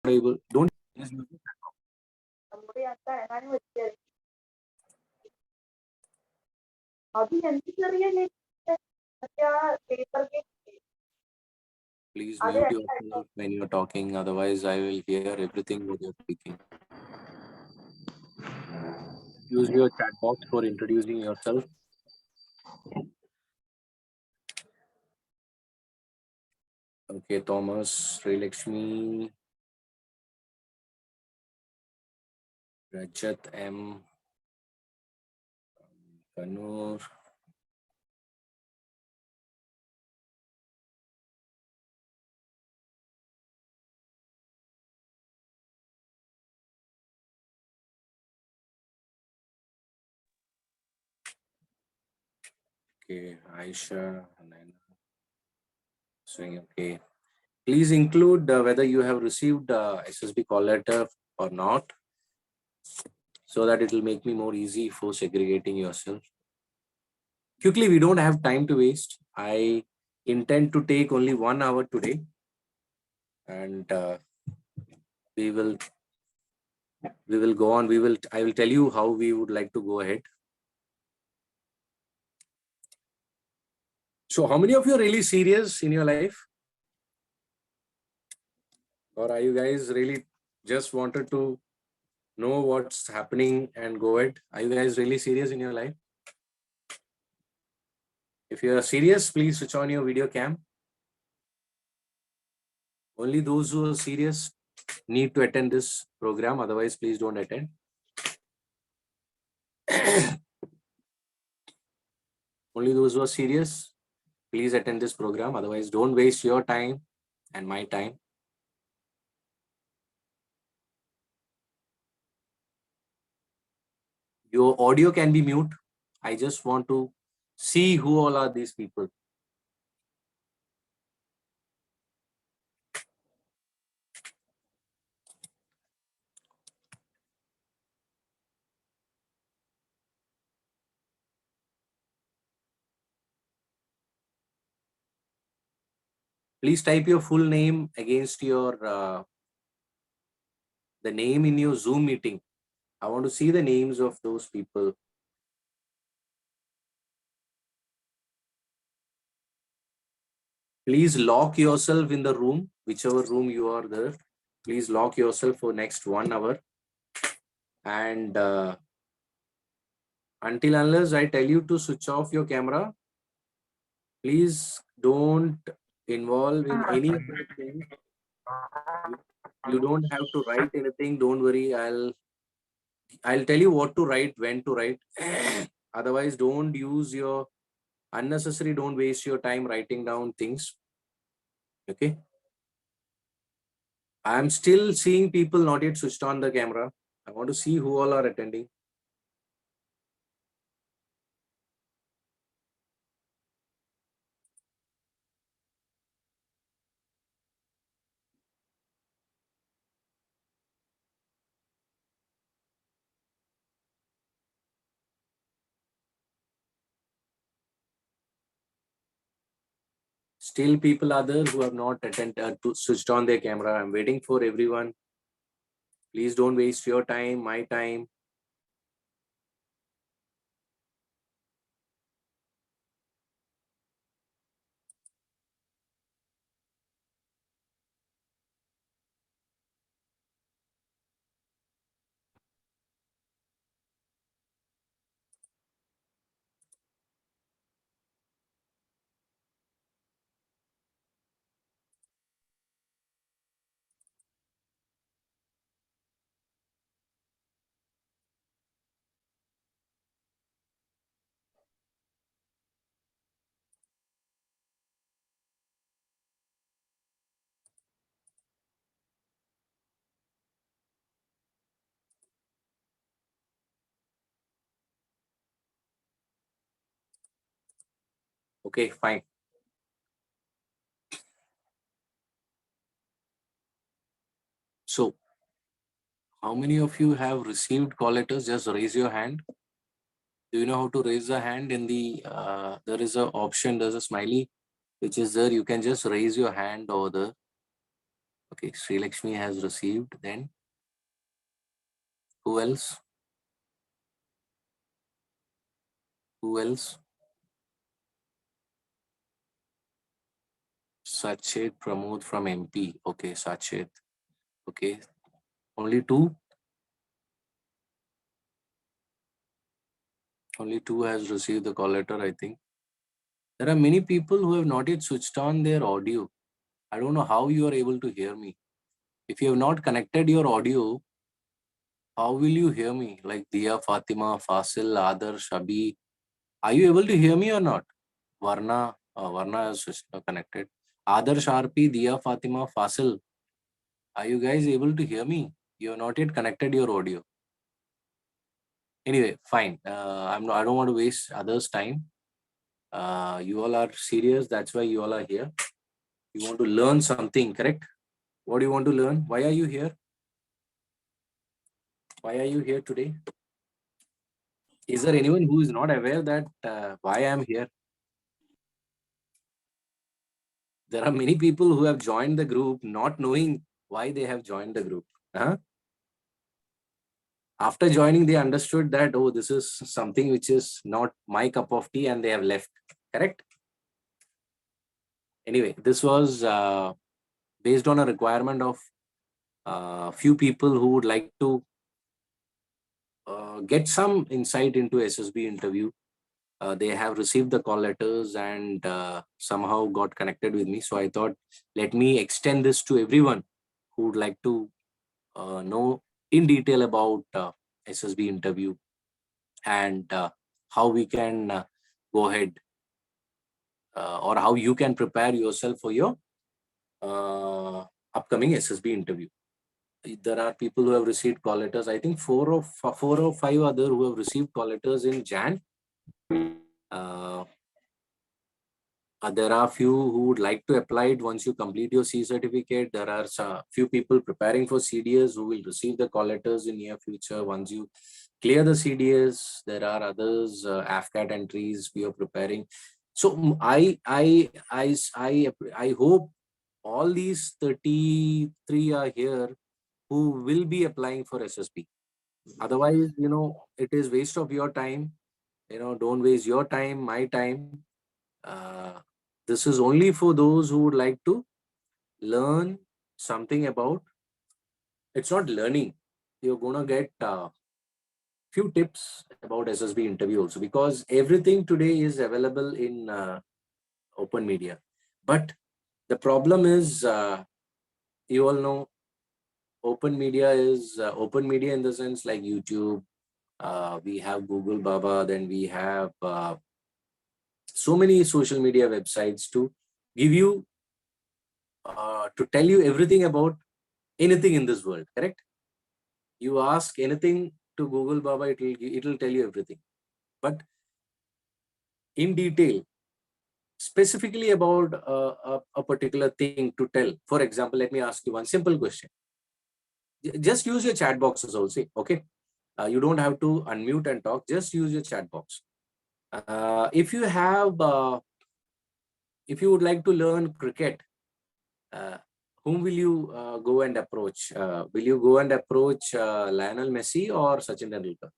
able, don't just use it. Please mute yourself when you're talking, otherwise I will hear everything what you're speaking. Use your chat box for introducing yourself. Okay, Thomas, Sri Lakshmi, Rajat M, Kanur. Okay, Aisha, so okay. Please include whether you have received SSB call letter or not, so that it will make me more easy for segregating yourself. Quickly, we don't have time to waste. I intend to take only 1 hour today, and we will go on. I will tell you how we would like to go ahead. So how many of you are really serious in your life? Or are you guys really just wanted to know what's happening and go ahead? Are you guys really serious in your life? If you are serious, please switch on your video cam. Only those who are serious need to attend this program. Otherwise, please don't attend. Only those who are serious, please attend this program. Otherwise, don't waste your time and my time. Your audio can be mute. I just want to see who all are these people. Please type your full name against your the name in your Zoom meeting. I want to see the names of those people. Please lock yourself in the room, whichever room you are there. Please lock yourself for next 1 hour. And until unless I tell you to switch off your camera, please don't involve in any of those things. You don't have to write anything. Don't worry. I'll tell you what to write, when to write. Otherwise, don't use your unnecessary. Don't waste your time writing down things. Okay. I'm still seeing people not yet switched on the camera. I want to see who all are attending. Still people are there who have not switched on their camera. I'm waiting for everyone. Please don't waste your time, my time. Okay, fine. So, how many of you have received call letters? Just raise your hand. Do you know how to raise the hand? In the there is a option, there's a smiley which is there. You can just raise your hand over there. Okay, Sri Lakshmi has received. Then who else? Who else? Sachet Pramod from MP. Okay, Sachet. Okay, only two. Only two has received the call letter, I think. There are many people who have not yet switched on their audio. I don't know how you are able to hear me. If you have not connected your audio, how will you hear me? Like Dia, Fatima, Fasil, Adar, Shabi. Are you able to hear me or not? Varna is connected. Adar, Sharpi, Dia, Fatima, Fasil. Are you guys able to hear me? You have not yet connected your audio. Anyway, fine. I don't want to waste others' time. You all are serious. That's why you all are here. You want to learn something, correct? What do you want to learn? Why are you here? Why are you here today? Is there anyone who is not aware that why I am here? There are many people who have joined the group not knowing why they have joined the group. Huh? After joining, they understood that, oh, this is something which is not my cup of tea, and they have left. Correct? Anyway, this was based on a requirement of few people who would like to get some insight into SSB interview. They have received the call letters and somehow got connected with me. So I thought, let me extend this to everyone who would like to know in detail about SSB interview and how we can go ahead or how you can prepare yourself for your uh, upcoming SSB interview. There are people who have received call letters. I think four or five other who have received call letters in Jan. Uh, there are few who would like to apply it once you complete your C certificate. There are few people preparing for CDS who will receive the call letters in near future once you clear the CDS. There are others, AFCAT entries we are preparing. So I hope all these 33 are here who will be applying for SSB. Otherwise, it is waste of your time. Don't waste your time, my time. Uh, this is only for those who would like to learn something about. It's not learning. You're gonna get few tips about SSB interview also, because everything today is available in open media. But the problem is, you all know, open media in the sense like YouTube. We have Google Baba, then we have so many social media websites to give you to tell you everything about anything in this world. Correct? You ask anything to Google Baba, it will tell you everything. But in detail, specifically about a particular thing to tell. For example, let me ask you one simple question. Just use your chat boxes also. Okay, you don't have to unmute and talk. Just use your chat box. If you would like to learn cricket, uh, whom will you go and approach? Will you go and approach Lionel Messi or Sachin Tendulkar?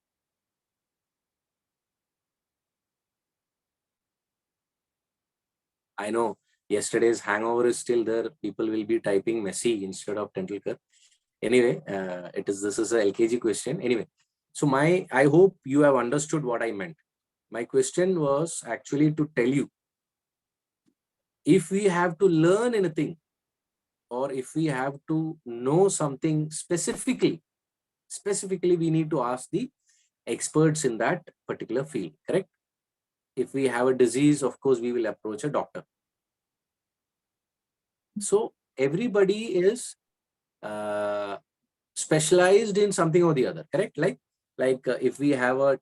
I know yesterday's hangover is still there. People will be typing Messi instead of Tendulkar. Anyway, this is a LKG question. Anyway, so I hope you have understood what I meant. My question was actually to tell you, if we have to learn anything or if we have to know something specifically we need to ask the experts in that particular field. Correct? If we have a disease, of course we will approach a doctor. So everybody is uh, specialized in something or the other. Correct? Like if we have a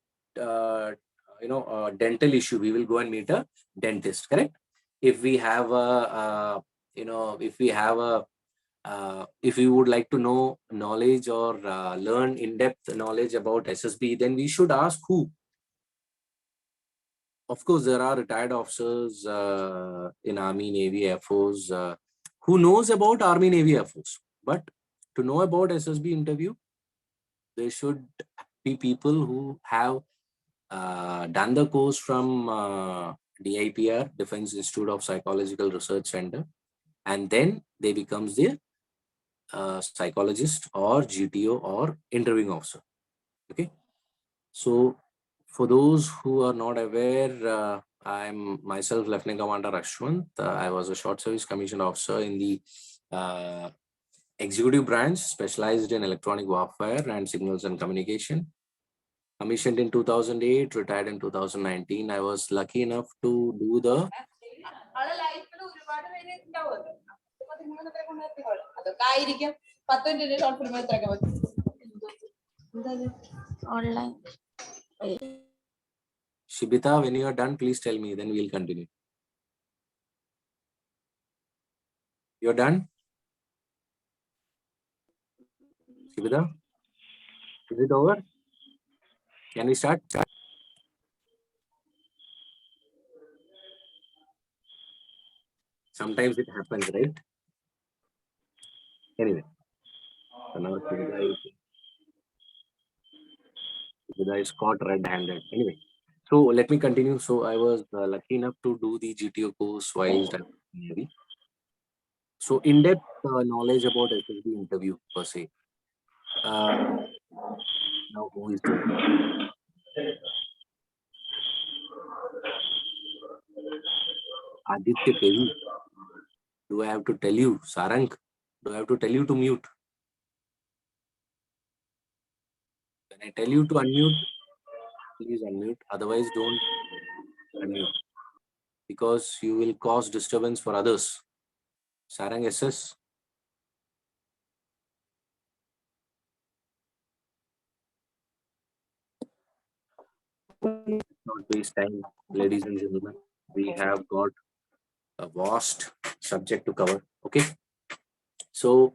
dental issue, we will go and meet a dentist. Correct? If we have a if we have a if we would like to know knowledge or learn in-depth knowledge about SSB, then we should ask who. Of course, there are retired officers in Army, Navy, Air Force who knows about Army, Navy, Air Force. But to know about SSB interview, there should be people who have done the course from DIPR, Defense Institute of Psychological Research Center, and then they becomes the psychologist or GTO or interviewing officer. Okay, so for those who are not aware, I'm myself Lieutenant Commander Ashwant. I was a short service commissioned officer in the uh, executive branch specialized in electronic warfare and signals and communication. Commissioned in 2008, retired in 2019. I was lucky enough to do the online. Shibita. When you are done, please tell me, then we'll continue. You're done? Shibita, is it over? Can we start? Sometimes it happens, right? Anyway, so now Shibita is caught red-handed. Anyway, so let me continue. So I was lucky enough to do the GTO course while I was in Navy. So in-depth knowledge about SSB interview per se. Uh, Now who is there? Aditya Kevi. Do I have to tell you? Sarang, do I have to tell you to mute? When I tell you to unmute, please unmute. Otherwise, don't unmute because you will cause disturbance for others. Sarang SS. Not waste time, ladies and gentlemen. We have got a vast subject to cover. Okay. So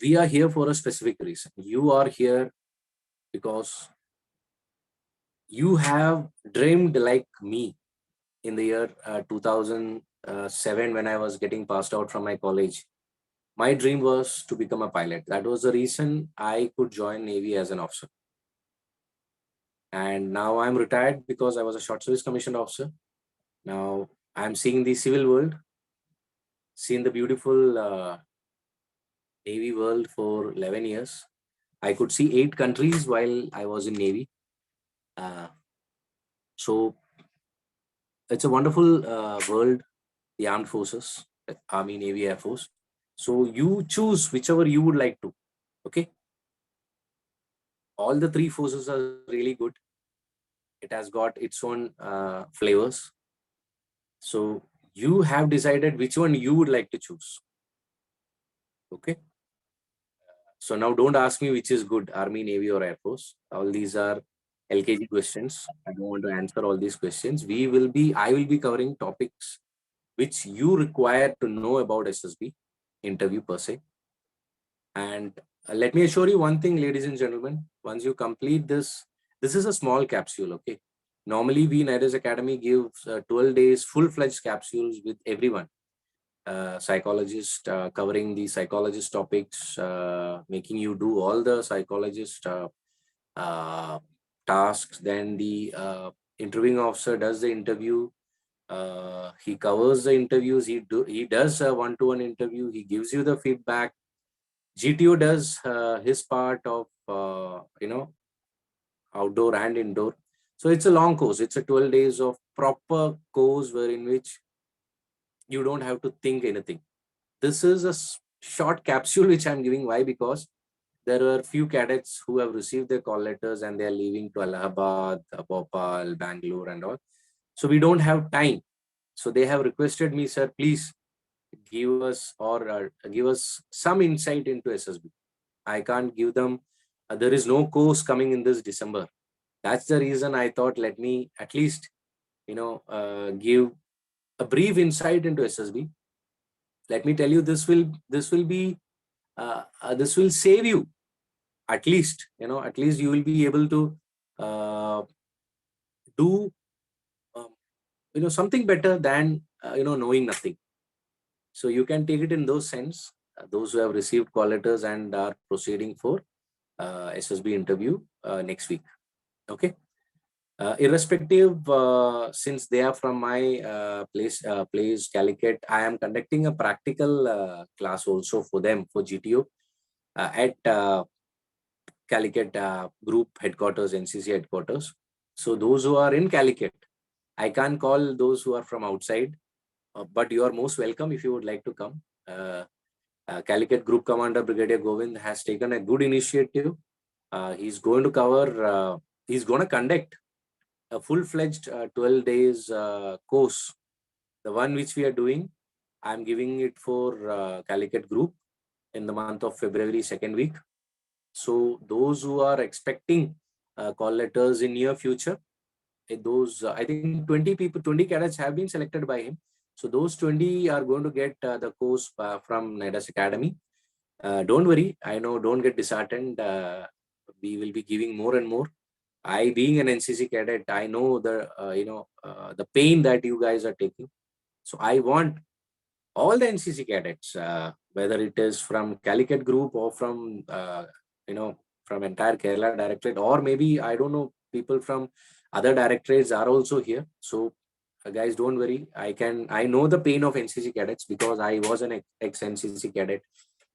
we are here for a specific reason. You are here because you have dreamed like me in the year 2007 when I was getting passed out from my college. My dream was to become a pilot. That was the reason I could join Navy as an officer. And now I'm retired because I was a short service commissioned officer. Now I'm seeing the civil world, seeing the beautiful Navy world for 11 years. I could see 8 countries while I was in Navy. So it's a wonderful world, the armed forces, Army, Navy, Air Force. So you choose whichever you would like to. Okay. All the three forces are really good. It has got its own flavors. So you have decided which one you would like to choose. Okay. So now don't ask me which is good, Army, Navy, or Air Force. All these are LKG questions. I don't want to answer all these questions. I will be covering topics which you require to know about SSB interview per se. And let me assure you one thing, ladies and gentlemen, once you complete this is a small capsule, okay? Normally, we in Ares Academy give 12 days full-fledged capsules with everyone. Psychologist covering the psychologist topics, making you do all the psychologist uh, tasks. Then the interviewing officer does the interview. He covers the interviews. He does a one-to-one interview. He gives you the feedback. GTO does his part of outdoor and indoor. So it's a long course. It's a 12 days of proper course wherein which you don't have to think anything. This is a short capsule which I'm giving. Why? Because there are few cadets who have received their call letters and they are leaving to Allahabad, Bhopal, Bangalore and all. So we don't have time. So they have requested me, sir, please give us some insight into SSB. I can't give them. There is no course coming in this December. That's the reason I thought let me at least give a brief insight into SSB. Let me tell you, this will save you. At least you will be able to do something better than knowing nothing. So you can take it in those sense, those who have received call letters and are proceeding for SSB interview next week. Okay. Irrespective, since they are from my place Calicut, I am conducting a practical class also for them for GTO at Calicut group headquarters, NCC headquarters. So those who are in Calicut, I can't call those who are from outside, but you are most welcome if you would like to come. Calicut Group Commander Brigadier Govind has taken a good initiative. He's going to he's going to conduct a full-fledged 12 days course. The one which we are doing, I'm giving it for Calicut Group in the month of February, second week. So those who are expecting call letters in near future, those I think 20 people, 20 cadets have been selected by him. So those 20 are going to get the course from NIDAS Academy. Don't worry, I know, don't get disheartened. We will be giving more and more. I, being an NCC cadet, I know the pain that you guys are taking. So I want all the NCC cadets, whether it is from Calicut Group or from from entire Kerala Directorate, or maybe I don't know, people from other directorates are also here. So guys, don't worry. I know the pain of NCC cadets because I was an ex NCC cadet.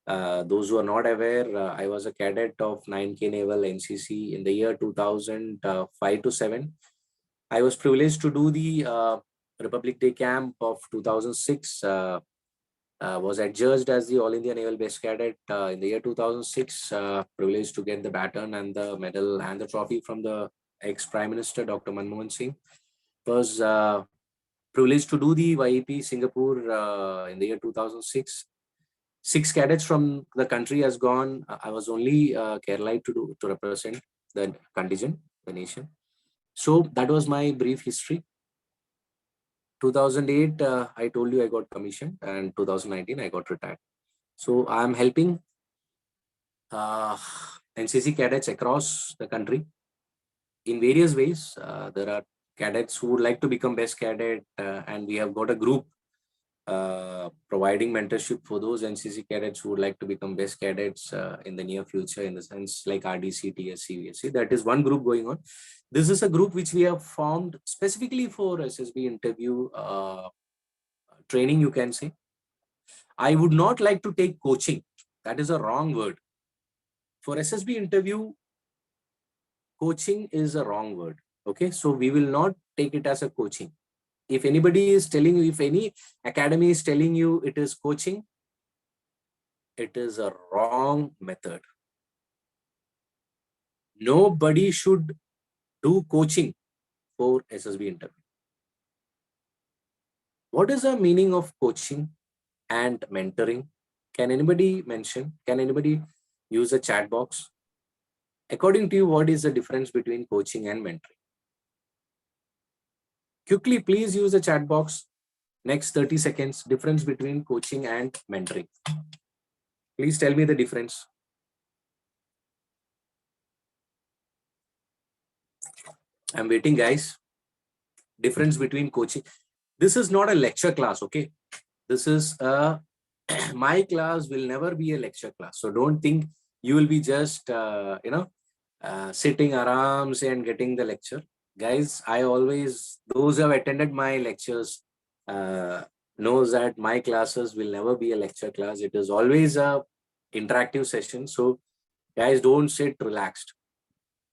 Those who are not aware, I was a cadet of 9K Naval NCC in the year 2005 to 7. I was privileged to do the Republic Day camp of 2006. Was adjudged as the All India Naval Base Cadet in the year 2006. Privileged to get the baton and the medal and the trophy from the ex-Prime Minister Dr. Manmohan Singh. Was privileged to do the YEP Singapore in the year 2006. 6 cadets from the country has gone. I was only Kerala to represent the contingent, the nation. So that was my brief history. 2008, I told you I got commissioned, and 2019 I got retired. So I'm helping NCC cadets across the country in various ways. There are cadets who would like to become best cadet, and we have got a group providing mentorship for those NCC cadets who would like to become best cadets in the near future, in the sense like RDC, TSC, VSC. That is one group going on. This is a group which we have formed specifically for SSB interview training, you can say. I would not like to take coaching. That is a wrong word. For SSB interview, coaching is a wrong word. Okay, so we will not take it as a coaching. If anybody is telling you, if any academy is telling you it is coaching, it is a wrong method. Nobody should do coaching for SSB interview. What is the meaning of coaching and mentoring? Can anybody mention? Can anybody use a chat box? According to you, what is the difference between coaching and mentoring? Quickly, please use the chat box. Next 30 seconds, difference between coaching and mentoring. Please tell me the difference. I'm waiting, guys. Difference between coaching. This is not a lecture class, okay? This is my class will never be a lecture class. So don't think you will be just, sitting arams and getting the lecture. Guys, I always, those who have attended my lectures knows that my classes will never be a lecture class. It is always a interactive session. So guys, don't sit relaxed.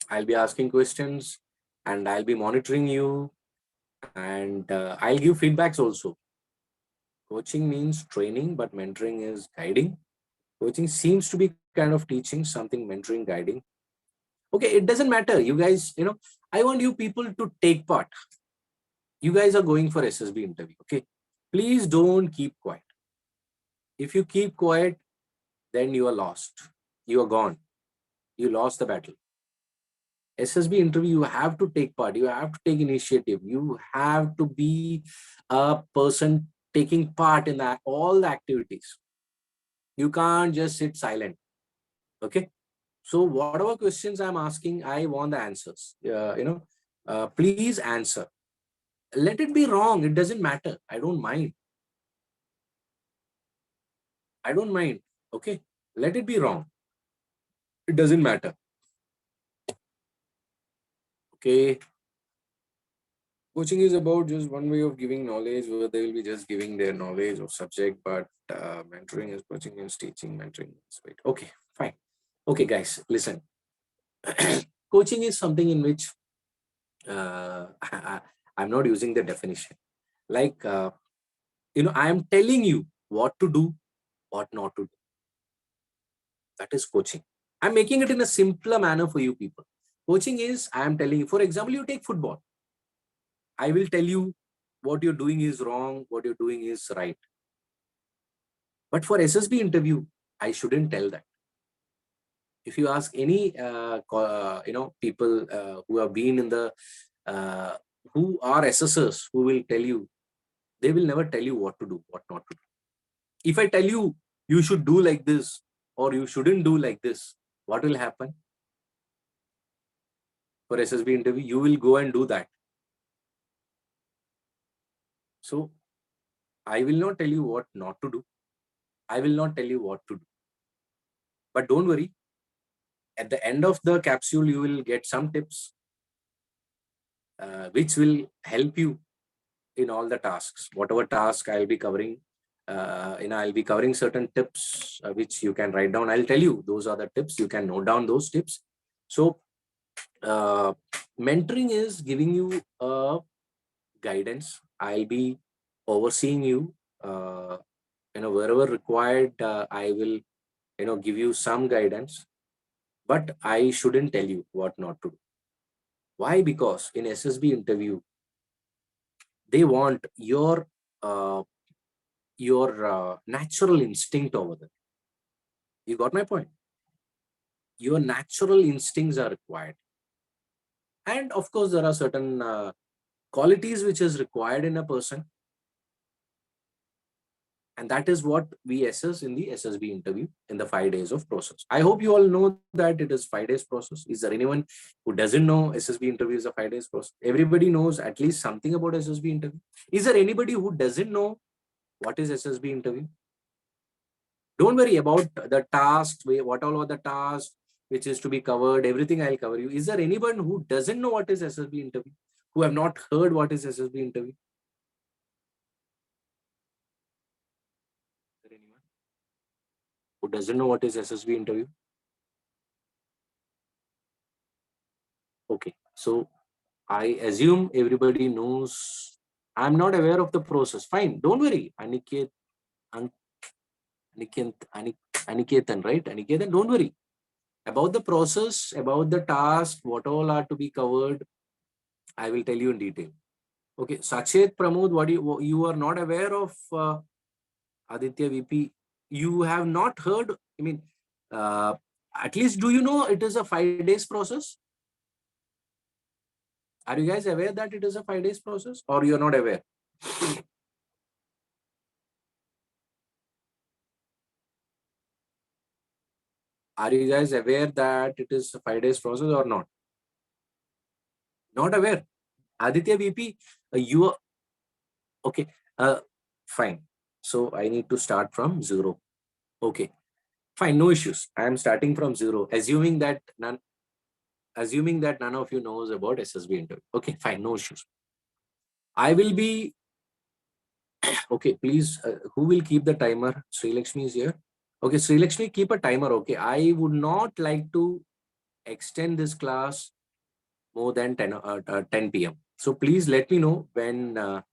I'll be asking questions and I'll be monitoring you, and I'll give feedbacks also. Coaching means training, but mentoring is guiding. Coaching seems to be kind of teaching, something mentoring, guiding. Okay, it doesn't matter. You guys, I want you people to take part. You guys are going for SSB interview, okay? Please don't keep quiet. If you keep quiet, then you are lost. You are gone. You lost the battle. SSB interview, you have to take part. You have to take initiative. You have to be a person taking part in that, all the activities. You can't just sit silent. Okay. So whatever questions I'm asking, I want the answers. Please answer. Let it be wrong. It doesn't matter. I don't mind. I don't mind. Okay, let it be wrong. It doesn't matter. Okay. Coaching is about just one way of giving knowledge, where they will be just giving their knowledge of subject, but mentoring is coaching is teaching, mentoring is wait. Okay, fine. Okay, guys, listen. Coaching is something in which I'm not using the definition. Like, I am telling you what to do, what not to do. That is coaching. I'm making it in a simpler manner for you people. Coaching is, I am telling you, for example, you take football. I will tell you what you're doing is wrong, what you're doing is right. But for SSB interview, I shouldn't tell that. If you ask any, people who have been in the, uh, who are assessors, who will tell you, they will never tell you what to do, what not to do. If I tell you, you should do like this, or you shouldn't do like this, what will happen? For SSB interview, you will go and do that. So I will not tell you what not to do. I will not tell you what to do. But don't worry, at the end of the capsule, you will get some tips which will help you in all the tasks. Whatever task I'll be covering, I'll be covering certain tips which you can write down. I'll tell you those are the tips. You can note down those tips. So, uh, mentoring is giving you a guidance. I'll be overseeing you. Wherever required, I will give you some guidance, but I shouldn't tell you what not to do. Why? Because in SSB interview, they want uh, your natural instinct over there. You got my point? Your natural instincts are required, and of course there are certain qualities which is required in a person, and that is what we assess in the SSB interview in the 5 days of process. I hope you all know that it is 5 days process. Is there anyone who doesn't know SSB interview is a 5 days process? Everybody knows at least something about SSB interview. Is there anybody who doesn't know what is SSB interview? Don't worry about the tasks, what all are the tasks which is to be covered. Everything I'll cover you. Is there anyone who doesn't know what is SSB interview? Who have not heard what is SSB interview? Is there anyone who doesn't know what is SSB interview? Okay, so I assume everybody knows. I'm not aware of the process. Fine, don't worry. An- Aniketan, right? Aniketan, don't worry about the process, about the task, what all are to be covered. I will tell you in detail. Okay, Sachet, Pramod, you are not aware of Aditya VP? You have not heard. I mean, uh, at least do you know it is a 5 days process? Are you guys aware that it is a 5 days process, or you are not aware? Are you guys aware that it is a 5 days process or not? Not aware. Aditya VP, you are okay. Fine. So I need to start from zero. Okay, fine, no issues. I am starting from zero, assuming that none of you knows about SSB interview. Okay, fine, no issues. I will be okay. Please, who will keep the timer? Sri Lakshmi is here. Okay, Sri Lakshmi, keep a timer. Okay, I would not like to extend this class more than 10 p.m. So please let me know when the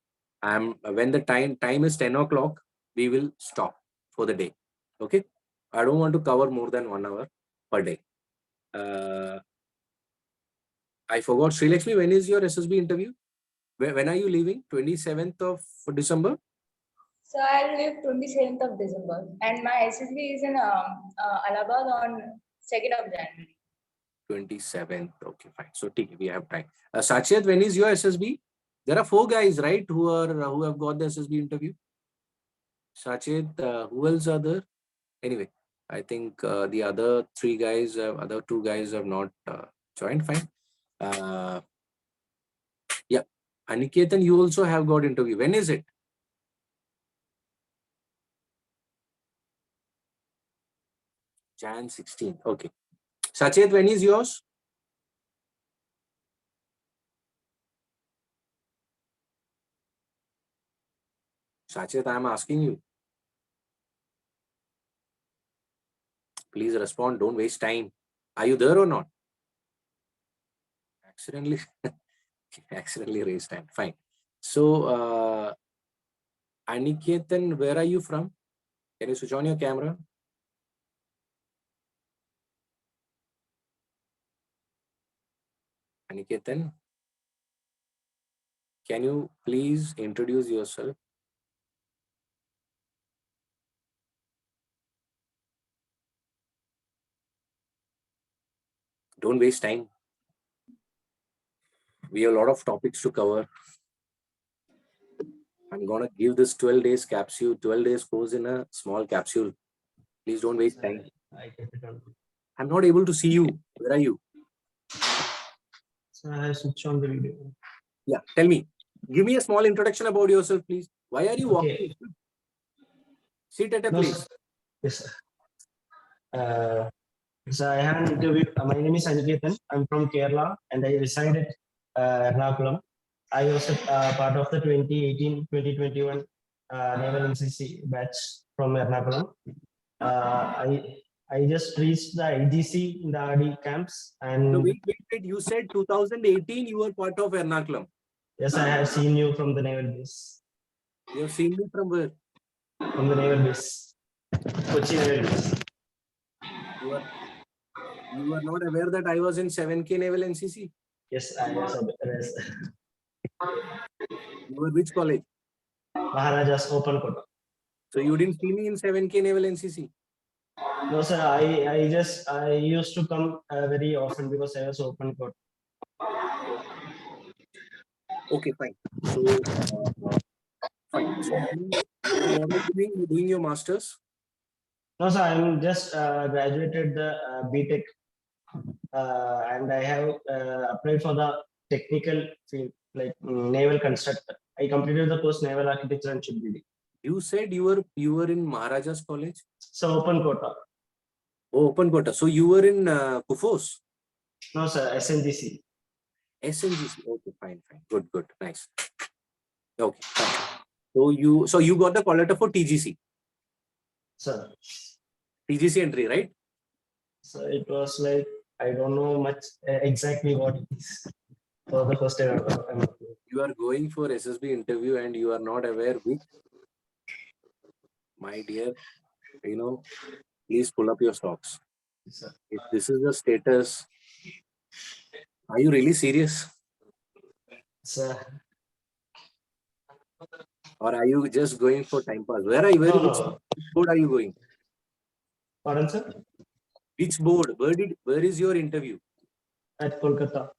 time is 10 o'clock. We will stop for the day. Okay, I don't want to cover more than 1 hour per day. Uh, I forgot, Sri Lakshmi, when is your SSB interview? When are you leaving? 27th of December? So I'll leave 27th of December, and my SSB is in Allahabad on 2nd of January. 27th. Okay, fine. So we have time. Sachet, when is your SSB? There are 4 guys, right, who have got the SSB interview. Sachet, who else are there? Anyway, I think the other 2 guys have not joined. Fine. Uh, yeah. Aniketan, you also have got interview. When is it? Jan 16th. Okay. Sachet, when is yours? Sachet, I am asking you. Please respond. Don't waste time. Are you there or not? Accidentally, accidentally raised hand. Fine. So, Aniketan, where are you from? Can you switch on your camera? Aniketan, can you please introduce yourself? Don't waste time. We have a lot of topics to cover. I'm going to give this 12 days capsule, 12 days course in a small capsule. Please don't waste time. I kept it on. I'm not able to see you. Where are you? So I switch on the video. Yeah, tell me. Give me a small introduction about yourself, please. Why are you walking? Okay. Sit at a No, place. sir. Yes, sir. So I have an interview. My name is Aniketan. I'm from Kerala and I reside at Ernakulam. I was a part of the 2018-2021 Naval NCC batch from Ernakulam. I just reached the IGC in the RD camps and No, wait. You said 2018 you were part of Ernakulam. yes, I have seen you from the naval base. You have seen me from where? From the naval base, Kochi naval base. You were not aware that I was in 7K Naval NCC? Yes, I was aware. You were which college? Maharaja's open quota. So you didn't see me in 7K Naval NCC? No, sir. I used to come very often because I was open quota. Okay, fine. So, fine. So, now what are you doing? You're doing your master's? No, sir. I'm just graduated the BTech and I have applied for the technical field like naval constructor. I completed the course naval architecture and shipbuilding. You said you were in Maharaja's college? So open quota. Oh, open quota. So you were in Kufos? No, sir. SNGC. SNGC. Okay, fine. Good. Nice. Okay, fine. So you got the call letter for TGC. Sir. TGC entry, right? So it was like I don't know much exactly what it is. For the first time, You are going for SSB interview and you are not aware which, my dear, please pull up your stocks. sir. If this is the status, are you really serious? Sir. Or are you just going for time pass? Which No. board are you going? Pardon, sir? Which board? Where is your interview? At Kolkata.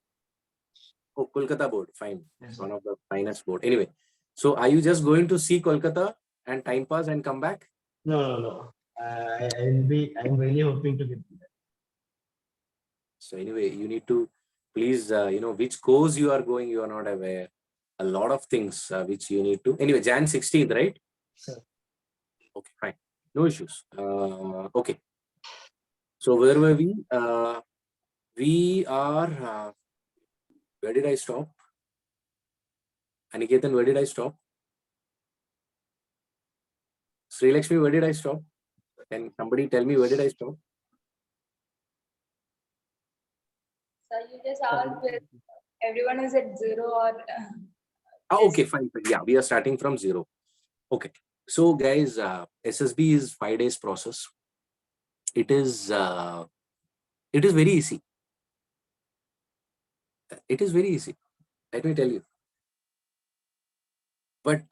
Oh, Kolkata board. Fine. Yes, One of the finest board. Anyway, so are you just going to see Kolkata and time pass and come back? No. I'm really hoping to get that. So anyway, you need to please, which course you are going, you are not aware. A lot of things which you need to. Anyway, Jan 16th, right? Sir. Okay, fine. No issues. Okay. So where were we? We are, where did I stop? Aniketan, where did I stop? Sri Lakshmi, where did I stop? Can somebody tell me where did I stop? So you just asked if everyone is at zero or Okay, fine. Yeah, we are starting from zero. Okay. So guys, SSB is 5 days process. It is very easy. It is very easy. Let me tell you. But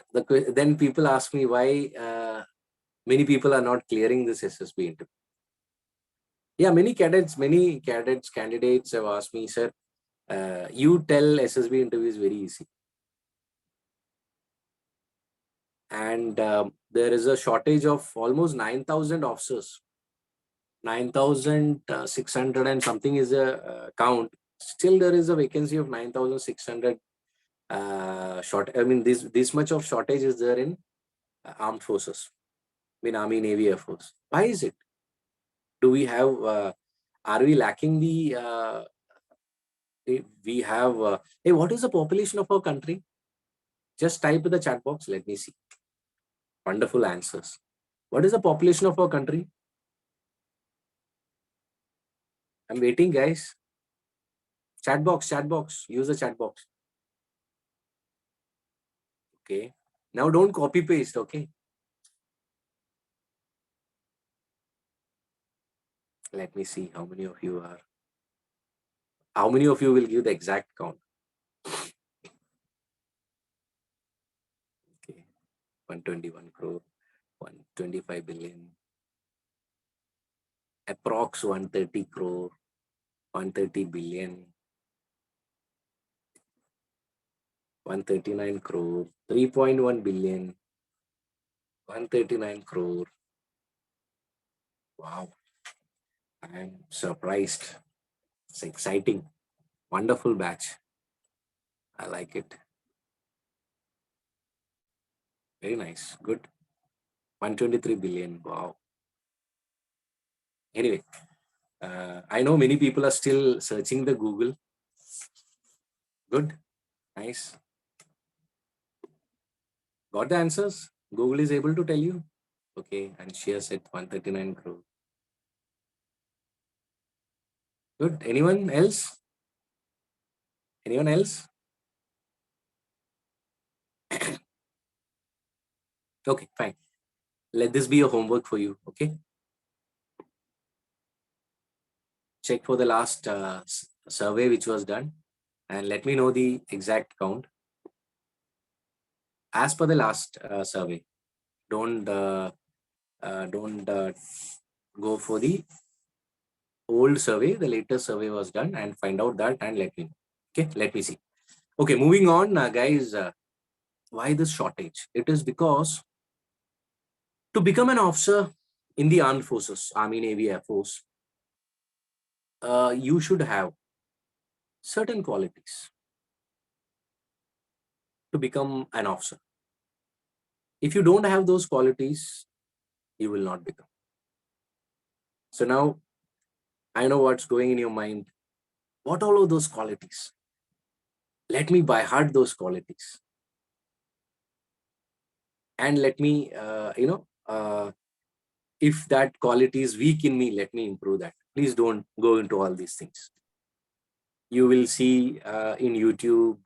then people ask me why many people are not clearing this SSB interview. Yeah, many candidates have asked me, sir, you tell SSB interview is very easy. And there is a shortage of almost 9,000 officers. 9,600 and something is a count. Still, there is a vacancy of 9,600 this much of shortage is there in armed forces, I mean Army, Navy, Air Force. Why is it? Do we have, are we lacking the, we have, hey, what is the population of our country? Just type in the chat box. Let me see. Wonderful answers. What is the population of our country? I'm waiting, guys. Chat box, chat box. Use the chat box. Okay. Now don't copy paste, okay? Let me see how many of you are. How many of you will give the exact count? Okay. 121 crore, 125 billion. Approx 130 crore, 130 billion. 139 crore, 3.1 billion, 139 crore. Wow. I'm surprised. It's exciting. Wonderful batch. I like it. Very nice. Good. 123 billion. Wow. Anyway, I know many people are still searching the Google. Good. Nice. Got the answers? Google is able to tell you? Okay. And share said 139 crore. Good. Anyone else? Anyone else? Okay, fine. Let this be a homework for you. Okay. Check for the last survey which was done and let me know the exact count. As per the last survey, don't go for the old survey. The latest survey was done and find out that and let me know. Okay, let me see. Okay, moving on, guys. Why this shortage? It is because to become an officer in the armed forces, Army, Navy, Air Force, you should have certain qualities to become an officer. If you don't have those qualities, you will not become. So now I know what's going in your mind. What all of those qualities? Let me by heart those qualities. And let me, if that quality is weak in me, let me improve that. Please don't go into all these things. You will see in YouTube,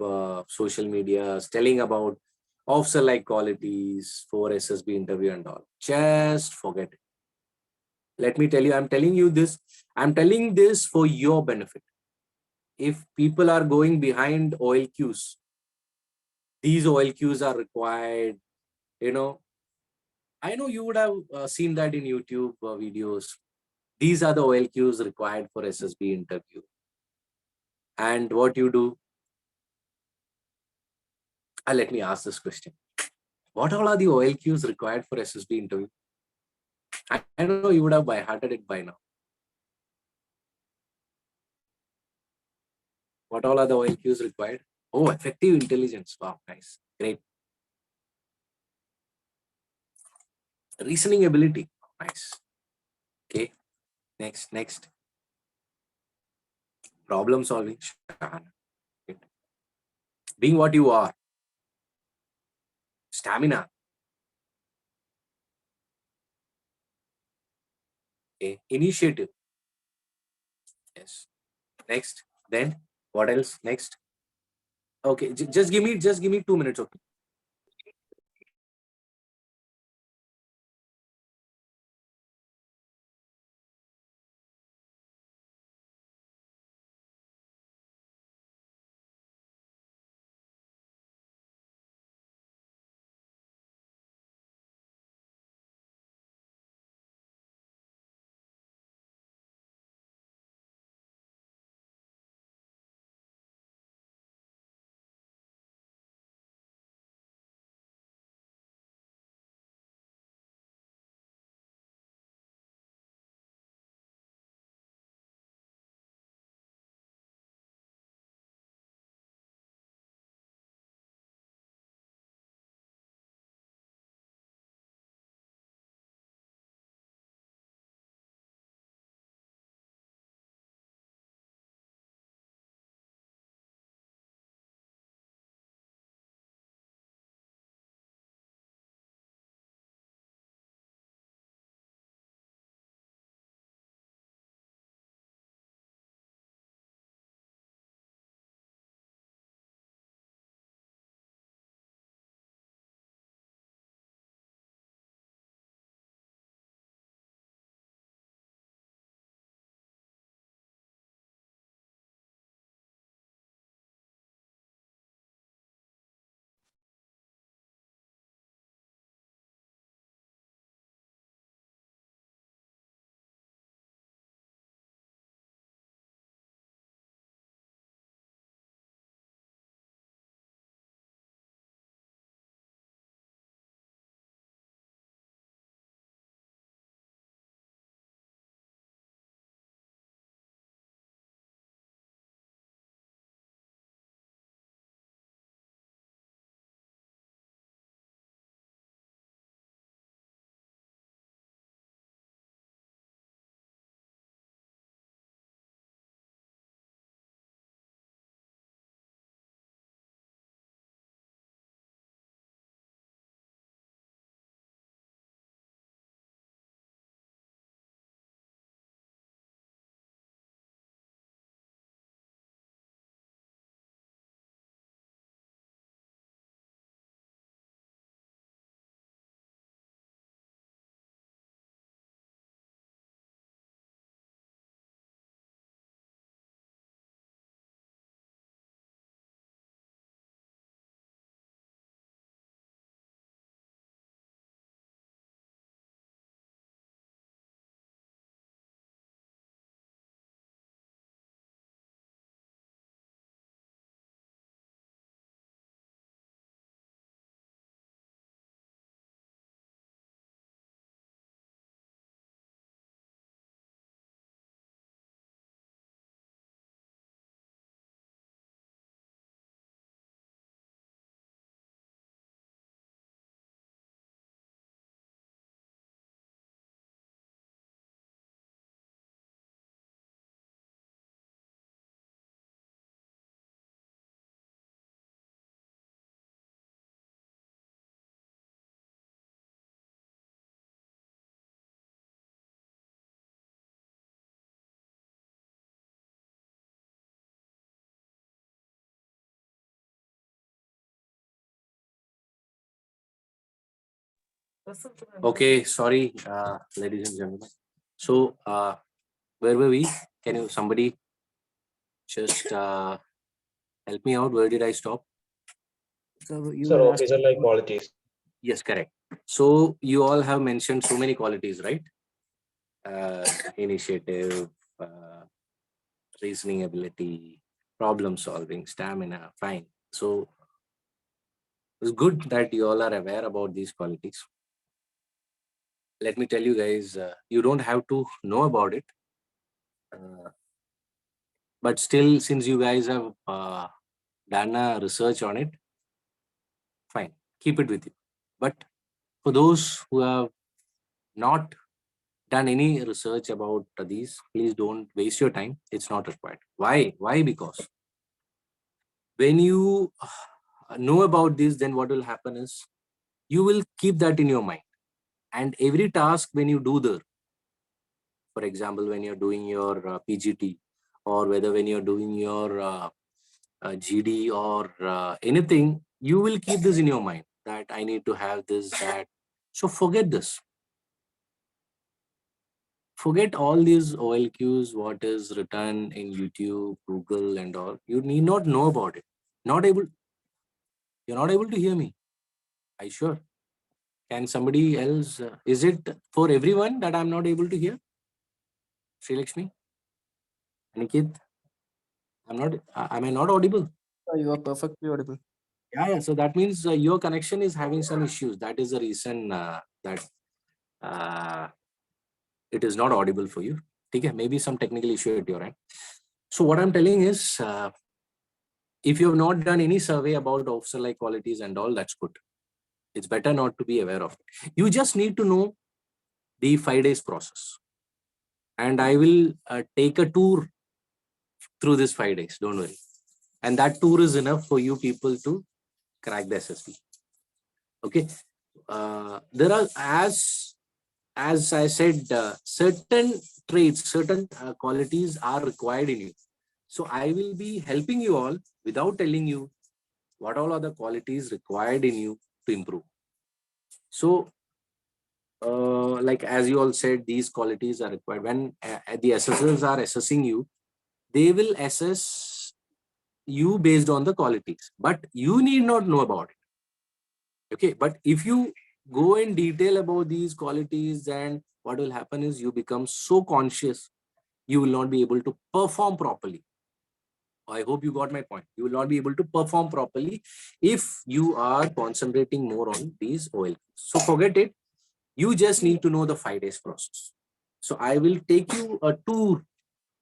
social media, telling about officer-like qualities for SSB interview and all. Just forget it. Let me tell you, I'm telling this for your benefit. If people are going behind OLQs, these OLQs are required, I know you would have seen that in YouTube videos. These are the OLQs required for SSB interview. And what you do, let me ask this question. What all are the OLQs required for SSB interview? I know you would have by hearted it by now. What all are the OLQs required? Oh, effective intelligence. Wow, nice. Great. Reasoning ability. Nice. Okay. Next. Problem solving. Being what you are. Stamina. Okay. Initiative. Yes. Next. Then what else? Next. Okay. Just give me 2 minutes. Okay. Okay, sorry, ladies and gentlemen. So, where were we? Can you somebody just help me out? Where did I stop? So you Sir, were asking. officer-like qualities. Yes, correct. So you all have mentioned so many qualities, right? Initiative, reasoning ability, problem solving, stamina. Fine. So it's good that you all are aware about these qualities. Let me tell you guys, you don't have to know about it. But still, since you guys have done a research on it, fine, keep it with you. But for those who have not done any research about these, please don't waste your time. It's not required. Why? Why? Because when you know about this, then what will happen is you will keep that in your mind. And every task when you do the, for example, when you're doing your PGT, or whether when you're doing your GD or anything, you will keep this in your mind that I need to have this, that. So forget this. Forget all these OLQs, what is written in YouTube, Google, and all. You need not know about it. Not able. You're not able to hear me. I sure. Can somebody else? Is it for everyone that I'm not able to hear? Sri Lakshmi, Aniket, I'm not. Am I not audible? You are perfectly audible. Yeah, yeah. So that means your connection is having some issues. That is the reason that uh, it is not audible for you. Okay, maybe some technical issue at your end. So what I'm telling is, if you have not done any survey about officer like qualities and all, that's good. It's better not to be aware of it. You just need to know the 5 days process. And I will take a tour through this 5 days. Don't worry. And that tour is enough for you people to crack the SSB. Okay. There are, as I said, certain traits, certain qualities are required in you. So I will be helping you all without telling you what all are the qualities required in you to improve. So, like as you all said, these qualities are required. When the assessors are assessing you, they will assess you based on the qualities, but you need not know about it. Okay, but if you go in detail about these qualities, then what will happen is you become so conscious, you will not be able to perform properly. I hope you got my point. You will not be able to perform properly if you are concentrating more on these OLQs. So forget it. You just need to know the 5 days process. So I will take you a tour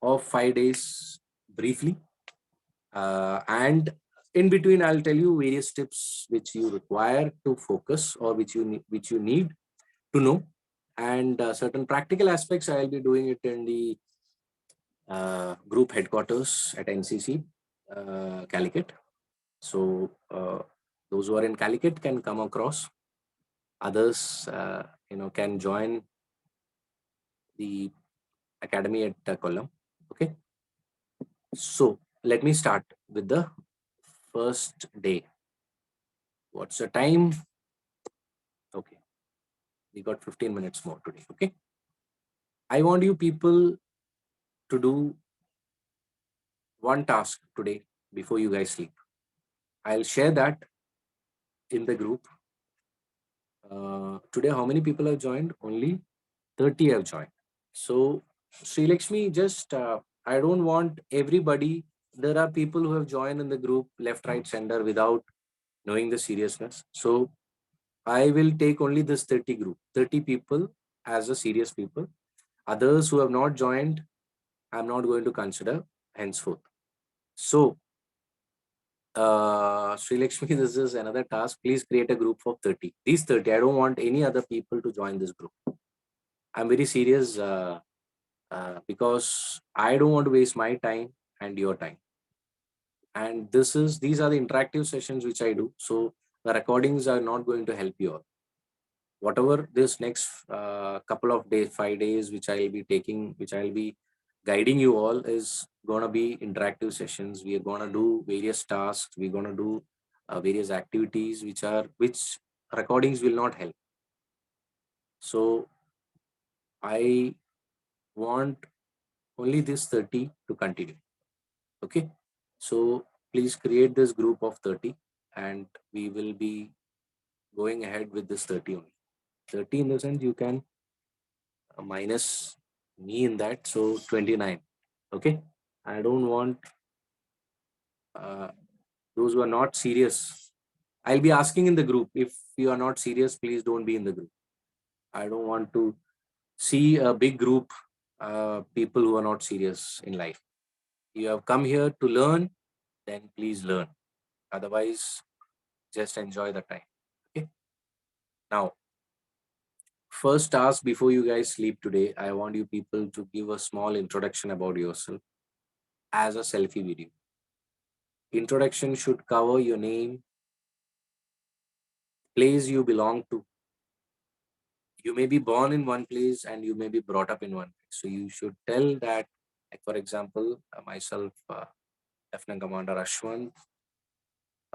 of 5 days briefly. And in between, I'll tell you various tips which you require to focus, or which you need to know. And certain practical aspects, I'll be doing it in the group headquarters at NCC, Calicut. So those who are in Calicut can come across. Others, can join the academy at Kollam. Okay. So let me start with the first day. What's the time? Okay. We got 15 minutes more today. Okay. I want you people to do one task today before you guys sleep. I'll share that in the group. Today, how many people have joined? Only 30 have joined. So, Sri Lakshmi, just I don't want everybody. There are people who have joined in the group left, right, center without knowing the seriousness. So, I will take only this 30 people as a serious people. Others who have not joined, I'm not going to consider henceforth. So, Sri Lakshmi, this is another task. Please create a group of 30. These 30, I don't want any other people to join this group. I'm very serious because I don't want to waste my time and your time. And these are the interactive sessions which I do. So the recordings are not going to help you all. Whatever this next couple of days, 5 days, which I'll be taking, which I'll be guiding you all, is going to be interactive sessions. We are going to do various tasks. We're going to do various activities which recordings will not help. So I want only this 30 to continue. Okay. So please create this group of 30 and we will be going ahead with this 30 only. 30 in the sense you can minus me in that. So 29. Okay. I don't want those who are not serious. I'll be asking in the group. If you are not serious, please don't be in the group. I don't want to see a big group, people who are not serious in life. You have come here to learn, then please learn. Otherwise, just enjoy the time. Okay. Now, first task before you guys sleep today, I want you people to give a small introduction about yourself as a selfie video. Introduction should cover your name, place you belong to. You may be born in one place and you may be brought up in one place. So you should tell that, like for example, myself, Lieutenant Commander Ashwant,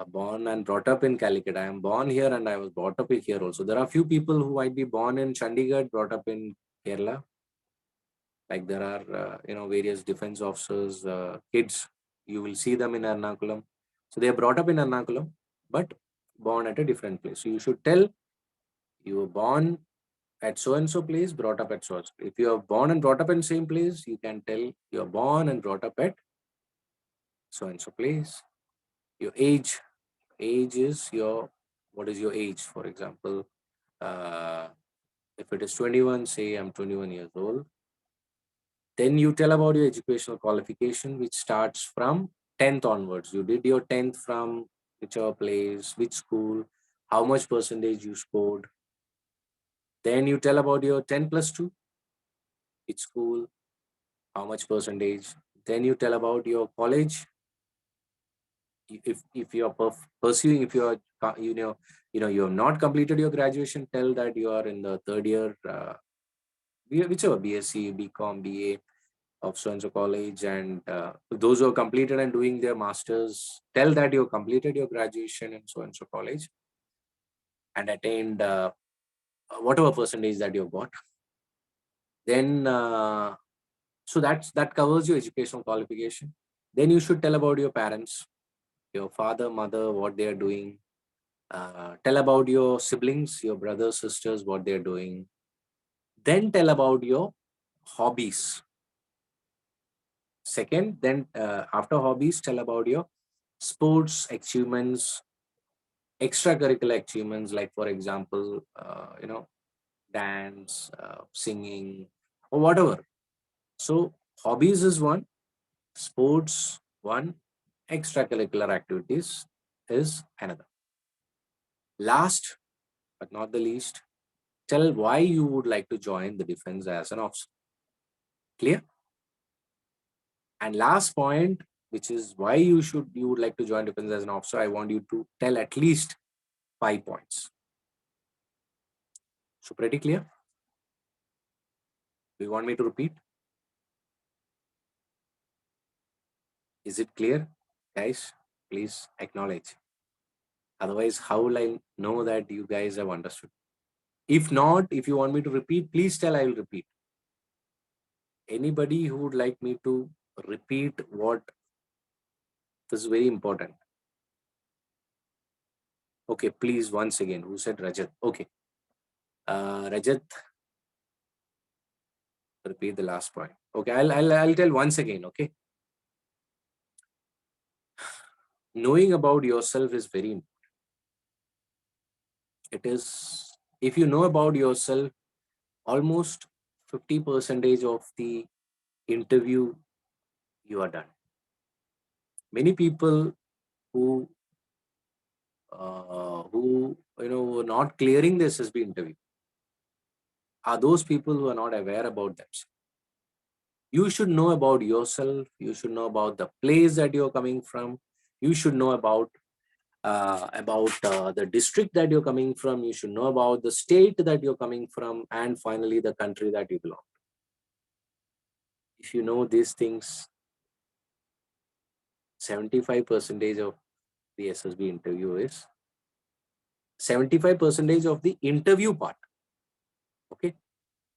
born and brought up in Calicut. I am born here and I was brought up here also. There are few people who might be born in Chandigarh, brought up in Kerala. Like there are, various defense officers, kids. You will see them in Ernakulam. So they are brought up in Ernakulam, but born at a different place. So you should tell you were born at so and so place, brought up at so and so. If you are born and brought up in same place, you can tell you are born and brought up at so and so place. Your age, age is your, what is your age? For example, if it is 21, say I'm 21 years old. Then you tell about your educational qualification, which starts from 10th onwards. You did your 10th from whichever place, which school, how much percentage you scored. Then you tell about your 10 plus 2, which school, how much percentage. Then you tell about your college. If you are pursuing, if you are you have not completed your graduation, tell that you are in the third year, whichever BSc, BCom, BA of so and so college, and those who have completed and doing their masters, tell that you have completed your graduation in so and so college and attained whatever percentage that you've got. Then so that covers your educational qualification. Then you should tell about your parents, your father, mother, what they are doing. Tell about your siblings, your brothers, sisters, what they're doing. Then tell about your hobbies. Second, then after hobbies, tell about your sports achievements, extracurricular achievements, like for example, dance, singing, or whatever. So hobbies is one, sports one, extracurricular activities is another. Last but not the least, tell why you would like to join the defense as an officer. Clear? And last point, which is why you would like to join defense as an officer, I want you to tell at least 5 points. So pretty clear? Do you want me to repeat? Is it clear? Guys, please acknowledge. Otherwise, how will I know that you guys have understood? If not, if you want me to repeat, please tell, I will repeat. Anybody who would like me to repeat what, this is very important. Okay, please once again. Who said Rajat? Okay. Rajat, repeat the last point. Okay, I'll tell once again. Okay. Knowing about yourself is very important. It is, if you know about yourself, almost 50% of the interview you are done. Many people who were not clearing the SSB interview are those people who are not aware about themselves. You should know about yourself. You should know about the place that you're coming from. You should know about the district that you're coming from. You should know about the state that you're coming from, and finally the country that you belong to. If you know these things, 75% of the SSB interview is 75% of the interview part Okay.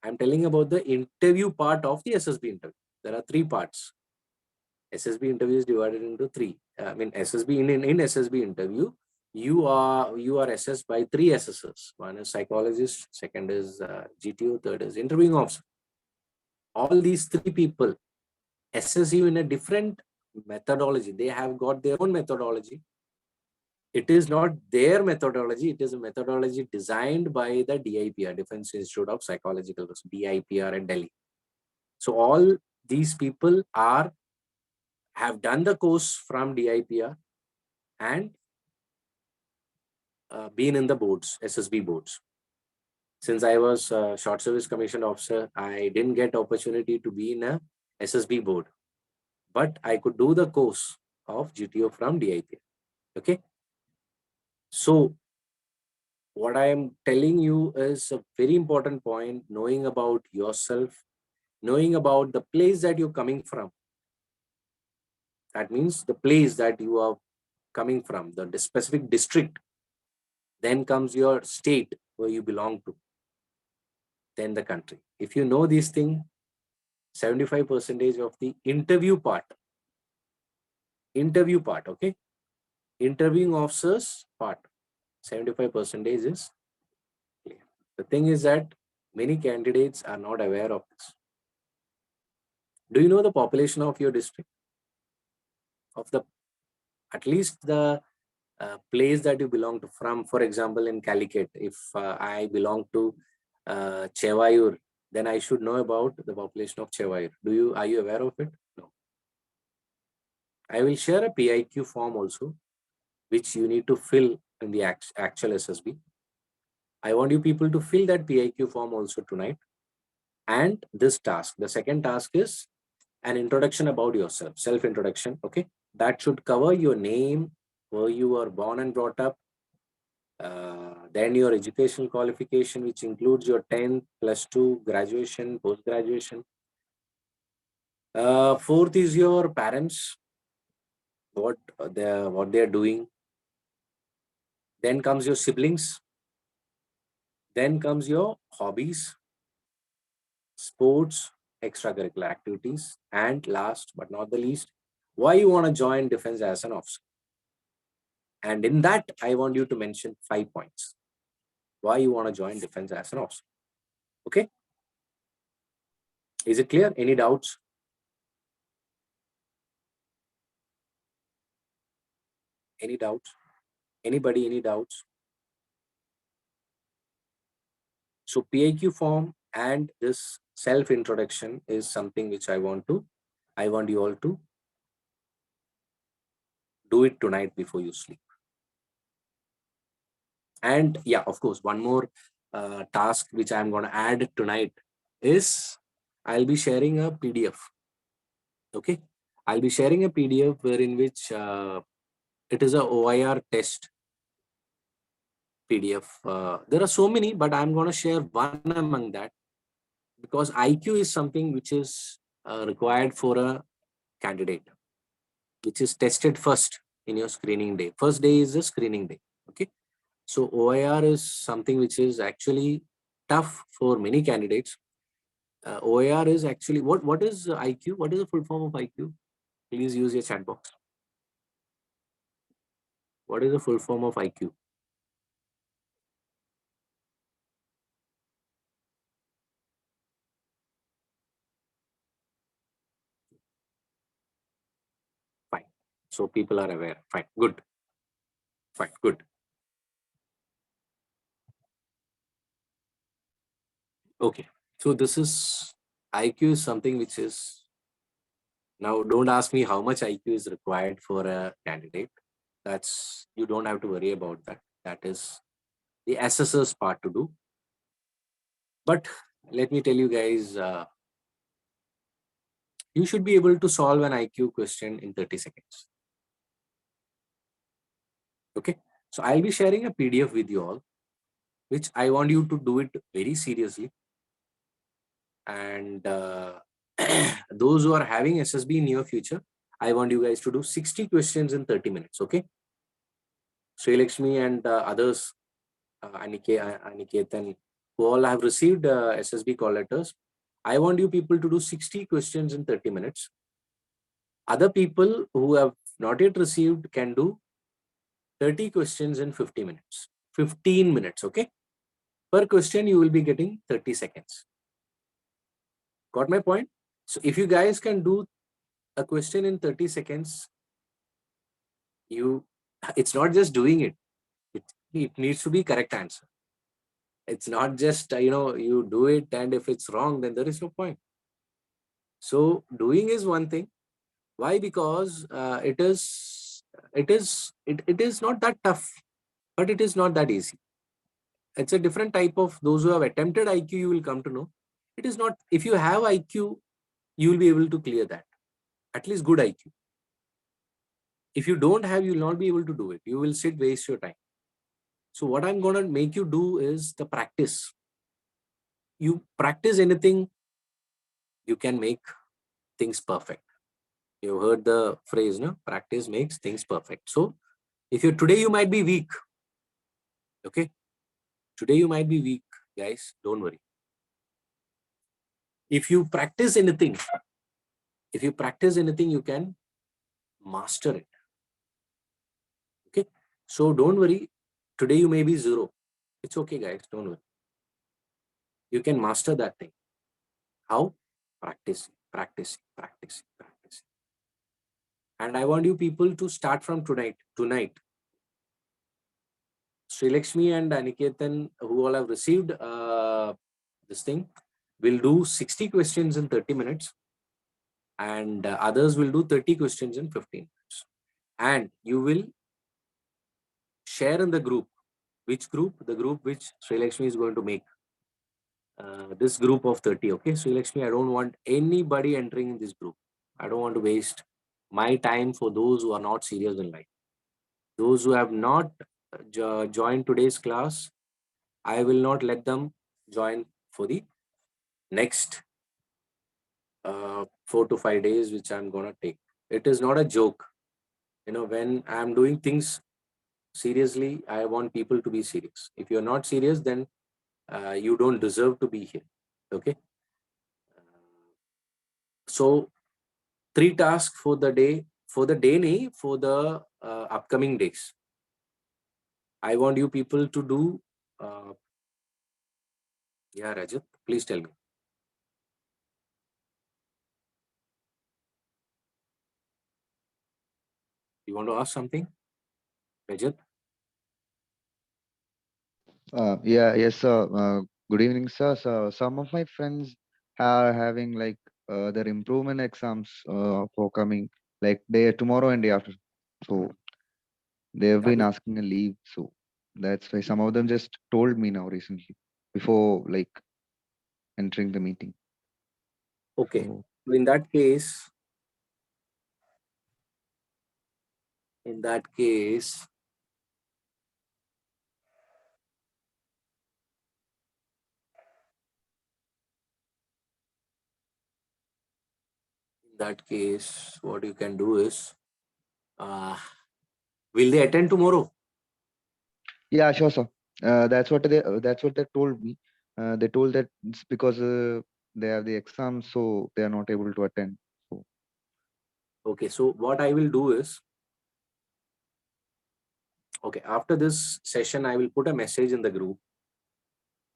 I'm telling about the interview part of the SSB interview. There are three parts. SSB interview is divided into three. I mean, SSB in SSB interview, you are assessed by three assessors. One is psychologist, second is GTO, third is interviewing officer. All these three people assess you in a different methodology. They have got their own methodology. It is not their methodology. It is a methodology designed by the DIPR, Defense Institute of Psychological Research, DIPR at Delhi. So all these people have done the course from DIPR and been in the boards, SSB boards. Since I was a short service commissioned officer, I didn't get opportunity to be in a SSB board, but I could do the course of GTO from DIPR. Okay. So what I am telling you is a very important point, knowing about yourself, knowing about the place that you're coming from. That means the place that you are coming from, the specific district. Then comes your state where you belong to. Then the country. If you know these things, 75% of the interview part, okay? Interviewing officers part, 75% is clear. The thing is that many candidates are not aware of this. Do you know the population of your district? Of the, at least the place that you belong to from, for example, in Calicut, if I belong to Chevayur, then I should know about the population of Chevayur. Are you aware of it? No. I will share a PIQ form also, which you need to fill in the actual SSB. I want you people to fill that PIQ form also tonight. And this task, the second task is an introduction about yourself, self-introduction. Okay. That should cover your name, where you were born and brought up, then your educational qualification, which includes your 10th, +2, graduation, post-graduation. Fourth is your parents, what they're doing. Then comes your siblings. Then comes your hobbies, sports, extracurricular activities, and last but not the least, why you want to join defense as an officer. And in that, I want you to mention 5 points. Why you want to join defense as an officer. Okay. Is it clear? Any doubts? Any doubts? Anybody, any doubts? So PIQ form and this self-introduction is something which I want you all to do it tonight before you sleep. And yeah, of course, one more task which I'm going to add tonight is I'll be sharing a PDF. Okay. I'll be sharing a PDF wherein which it is a OIR test PDF. There are so many, but I'm going to share one among that, because IQ is something which is required for a candidate, which is tested first in your screening day. First day is the screening day. Okay. So OIR is something which is actually tough for many candidates. OIR is actually, what is IQ? What is the full form of IQ? Please use your chat box. What is the full form of IQ? Fine. So people are aware. Fine. Good. Fine. Good. Okay. So this is IQ is something which is, now don't ask me how much IQ is required for a candidate. That's, you don't have to worry about that. That is the assessor's part to do. But let me tell you guys, you should be able to solve an IQ question in 30 seconds. Okay. So I'll be sharing a PDF with you all, which I want you to do it very seriously. And those who are having SSB in near future, I want you guys to do 60 questions in 30 minutes. Okay. Sri Lakshmi and others, Aniketan, who all have received SSB call letters, I want you people to do 60 questions in 30 minutes. Other people who have not yet received can do 30 questions in 50 minutes. 15 minutes, okay? Per question, you will be getting 30 seconds. Got my point? So if you guys can do a question in 30 seconds, it's not just doing it. It needs to be correct answer. It's not just, you do it and if it's wrong, then there is no point. So doing is one thing. Why? Because it is not that tough, but it is not that easy. It's a different type of those who have attempted IQ, you will come to know. It is not, if you have IQ, you will be able to clear that. At least good IQ. If you don't have, you will not be able to do it. You will sit, waste your time. So what I'm going to make you do is the practice. You practice anything, you can make things perfect. You heard the phrase, no? Practice makes things perfect. So if today you might be weak. Okay. Today you might be weak, guys. Don't worry. If you practice anything, you can master it. Okay. So don't worry. Today you may be 0. It's okay, guys. Don't worry. You can master that thing. How? Practice. And I want you people to start from tonight. Sri Lakshmi and Aniketan, who all have received this thing, will do 60 questions in 30 minutes. And others will do 30 questions in 15 minutes. And you will share in the group. Which group? The group which Sri Lakshmi is going to make. This group of 30. Okay, Sri Lakshmi, I don't want anybody entering in this group. I don't want to waste my time for those who are not serious in life. Those who have not joined today's class, I will not let them join for the next 4 to 5 days, which I'm going to take. It is not a joke. When I'm doing things seriously, I want people to be serious. If you're not serious, then you don't deserve to be here. Okay. So 3 tasks for the day, for the upcoming days. I want you people to do, yeah, Rajat, please tell me. You want to ask something, Rajat? Yes, sir. Good evening, sir. So some of my friends are having like their improvement exams for coming like day tomorrow and day after. So they've been asking a leave. So that's why some of them just told me now recently before like entering the meeting. Okay. So, In that case, what you can do is, will they attend tomorrow? yeah, sure, sir. That's what they told me. They told that it's because they have the exam, so they are not able to attend. So Okay, so what I will do is, okay, after this session, I will put a message in the group.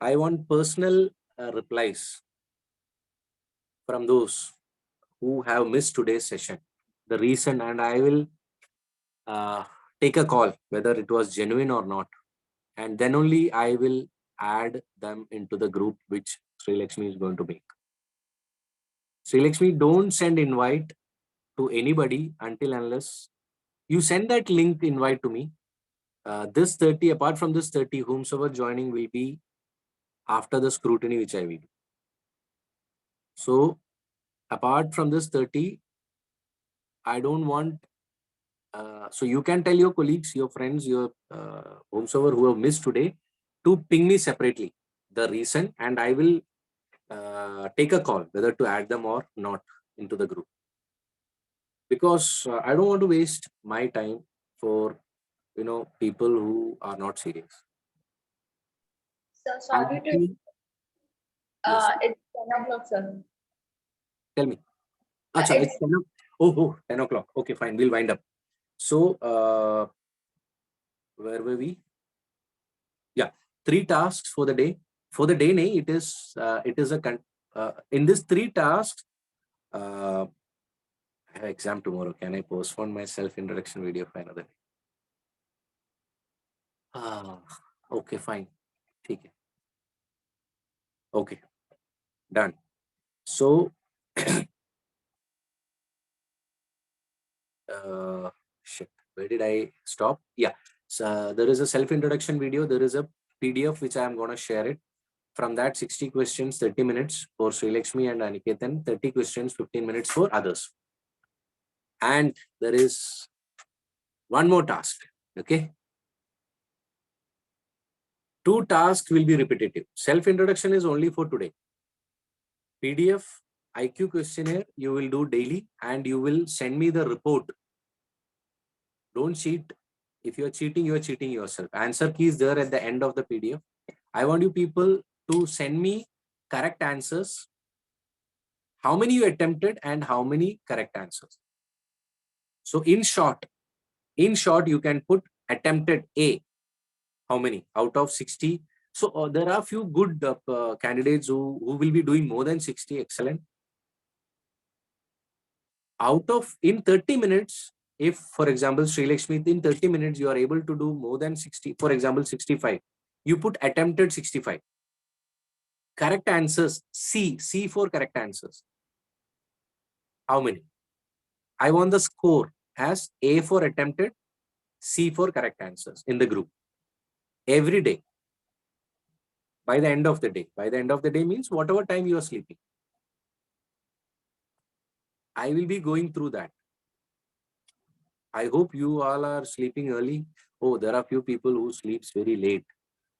I want personal replies from those who have missed today's session, the reason, and I will take a call whether it was genuine or not. And then only I will add them into the group which Sri Lakshmi is going to make. Sri Lakshmi, don't send invite to anybody until unless you send that link invite to me. This 30, apart from this 30, whomsoever joining will be after the scrutiny which I will do. So apart from this 30, I don't want, so you can tell your colleagues, your friends, your whomsoever who have missed today to ping me separately the reason, and I will take a call whether to add them or not into the group. Because I don't want to waste my time for people who are not serious. So sorry to It's 10 o'clock, sir. Tell me. Acha, it's It's 10 o'clock. Oh, 10 o'clock. Okay, fine. We'll wind up. So, where were we? Yeah, 3 tasks for the day. For the day, nahi, it is in this 3 tasks. I have exam tomorrow. Can I postpone my self-introduction video for another day? Okay, fine. ठीक है. Okay, done. So, shit, where did I stop? Yeah, so there is a self-introduction video. There is a PDF which I am going to share it. From that, 60 questions, 30 minutes for Sri Lakshmi and Aniketan, 30 questions, 15 minutes for others. And there is one more task, okay? 2 tasks will be repetitive. Self-introduction is only for today. PDF, IQ questionnaire, you will do daily and you will send me the report. Don't cheat. If you're cheating yourself. Answer key is there at the end of the PDF. I want you people to send me correct answers. How many you attempted and how many correct answers. So in short, you can put attempted A. How many out of 60? So there are few good candidates who will be doing more than 60. Excellent. Out of in 30 minutes, if for example, Sri Lakshmi, in 30 minutes, you are able to do more than 60, for example, 65, you put attempted 65. Correct answers, C for correct answers. How many? I want the score as A for attempted, C for correct answers in the group. Every day. By the end of the day. By the end of the day means whatever time you are sleeping. I will be going through that. I hope you all are sleeping early. Oh, there are few people who sleeps very late.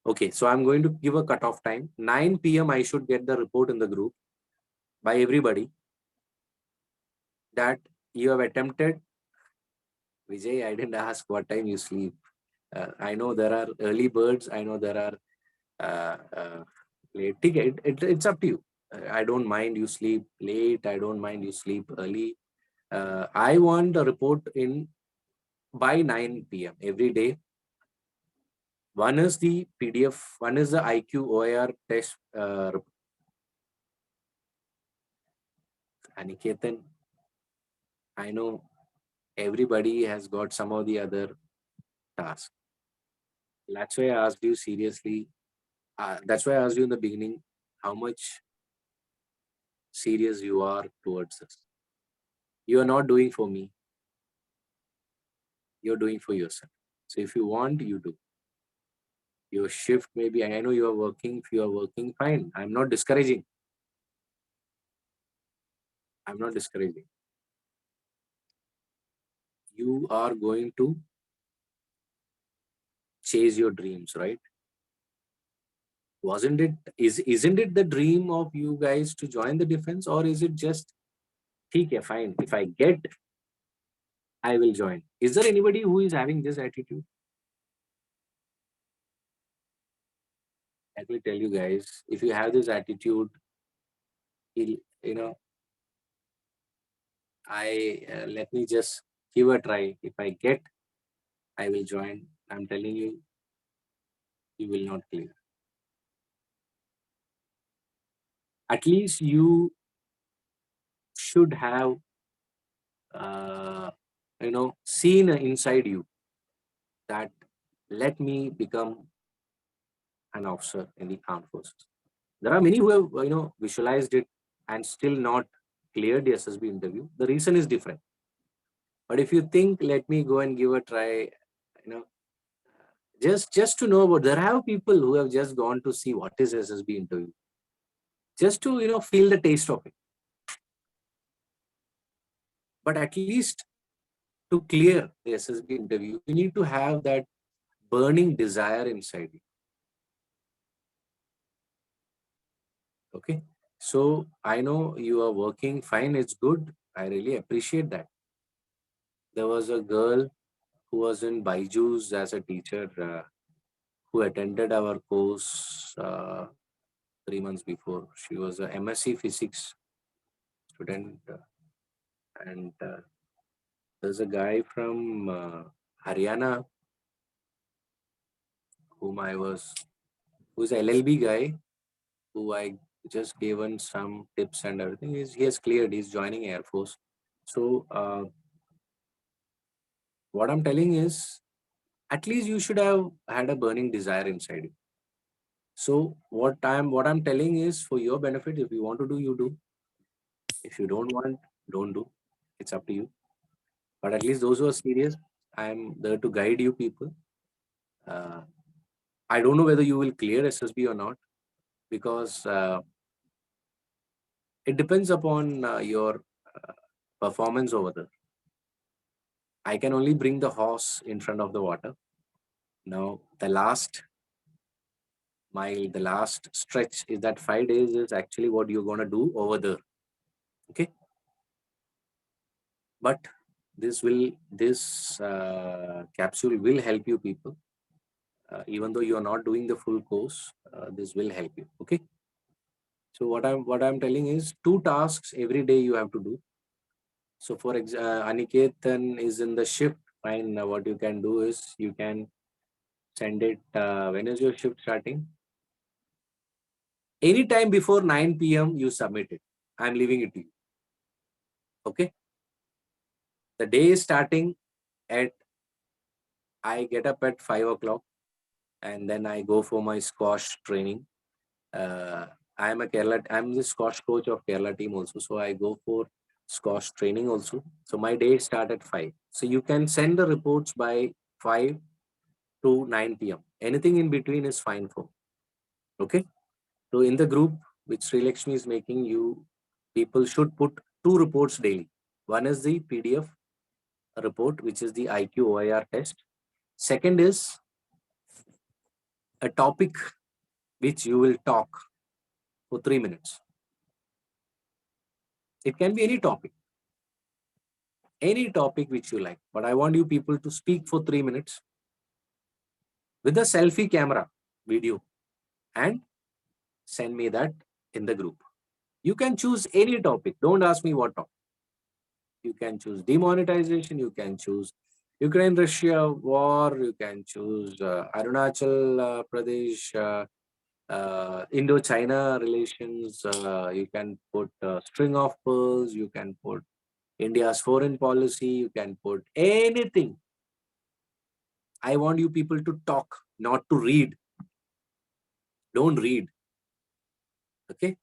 Okay, so I'm going to give a cutoff time. 9 p.m. I should get the report in the group by everybody that you have attempted. Vijay, I didn't ask what time you sleep. I know there are early birds. I know there are late. It's up to you. I don't mind you sleep late. I don't mind you sleep early. I want the report in by 9 p.m. every day. One is the PDF. One is the IQ OIR test. Aniketan, I know everybody has got some of the other tasks. That's why I asked you seriously. That's why I asked you in the beginning how much serious you are towards this. You are not doing for me. You're doing for yourself. So if you want, you do. Your shift maybe, I know you are working. If you are working, fine. I'm not discouraging. I'm not discouraging. You are going to chase your dreams, right? Isn't it the dream of you guys to join the defense, or is it just okay, fine, if I get, I will join? Is there anybody who is having this attitude? Let me tell you guys, if you have this attitude, you know, let me just give a try. If I get, I will join. I'm telling you, you will not clear. At least you should have, seen inside you that let me become an officer in the armed forces. There are many who have, visualized it and still not cleared the SSB interview. The reason is different. But if you think, let me go and give a try, just to know about, there have people who have just gone to see what is SSB interview, just to, feel the taste of it. But at least to clear the SSB interview, you need to have that burning desire inside you. Okay. So I know you are working fine. It's good. I really appreciate that. There was a girl who was in Byju's as a teacher who attended our course 3 months before. She was a MSc Physics student, and there's a guy from Haryana who's a LLB guy, who I just given some tips and everything. He has cleared. He's joining Air Force. So what I'm telling is, at least you should have had a burning desire inside you. So what I'm telling is, for your benefit, if you want to do, you do. If you don't want, don't do. It's up to you. But at least those who are serious, I'm there to guide you people. Uh, I don't know whether you will clear SSB or not, because it depends upon your uh, performance over there. I can only bring the horse in front of the water. Now, the last mile, the last stretch is that 5 days is actually what you're going to do over there. Okay. But this capsule will help you people. Even though you are not doing the full course, this will help you. Okay. So what I'm telling is, 2 tasks every day you have to do. So for Aniketan is in the shift. Fine. What you can do is, you can send it. When is your shift starting? Anytime before 9 p.m. you submit it. I'm leaving it to you. Okay. The day is starting at, I get up at 5 o'clock, and then I go for my squash training. I'm the squash coach of Kerala team also. So I go for squash training also. So my day start at 5. So you can send the reports by 5 to 9 p.m. Anything in between is fine for me. Okay. So in the group which Sri Lakshmi is making, you people should put 2 reports daily. One is the PDF report, which is the IQ OIR test. Second is a topic which you will talk for 3 minutes. It can be any topic which you like, but I want you people to speak for 3 minutes with a selfie camera video, and send me that in the group. You can choose any topic. Don't ask me what topic. You can choose demonetization. You can choose Ukraine-Russia war. You can choose Arunachal Pradesh, Indo-China relations. You can put string of pearls. You can put India's foreign policy. You can put anything. I want you people to talk, not to read. Don't read. Okay.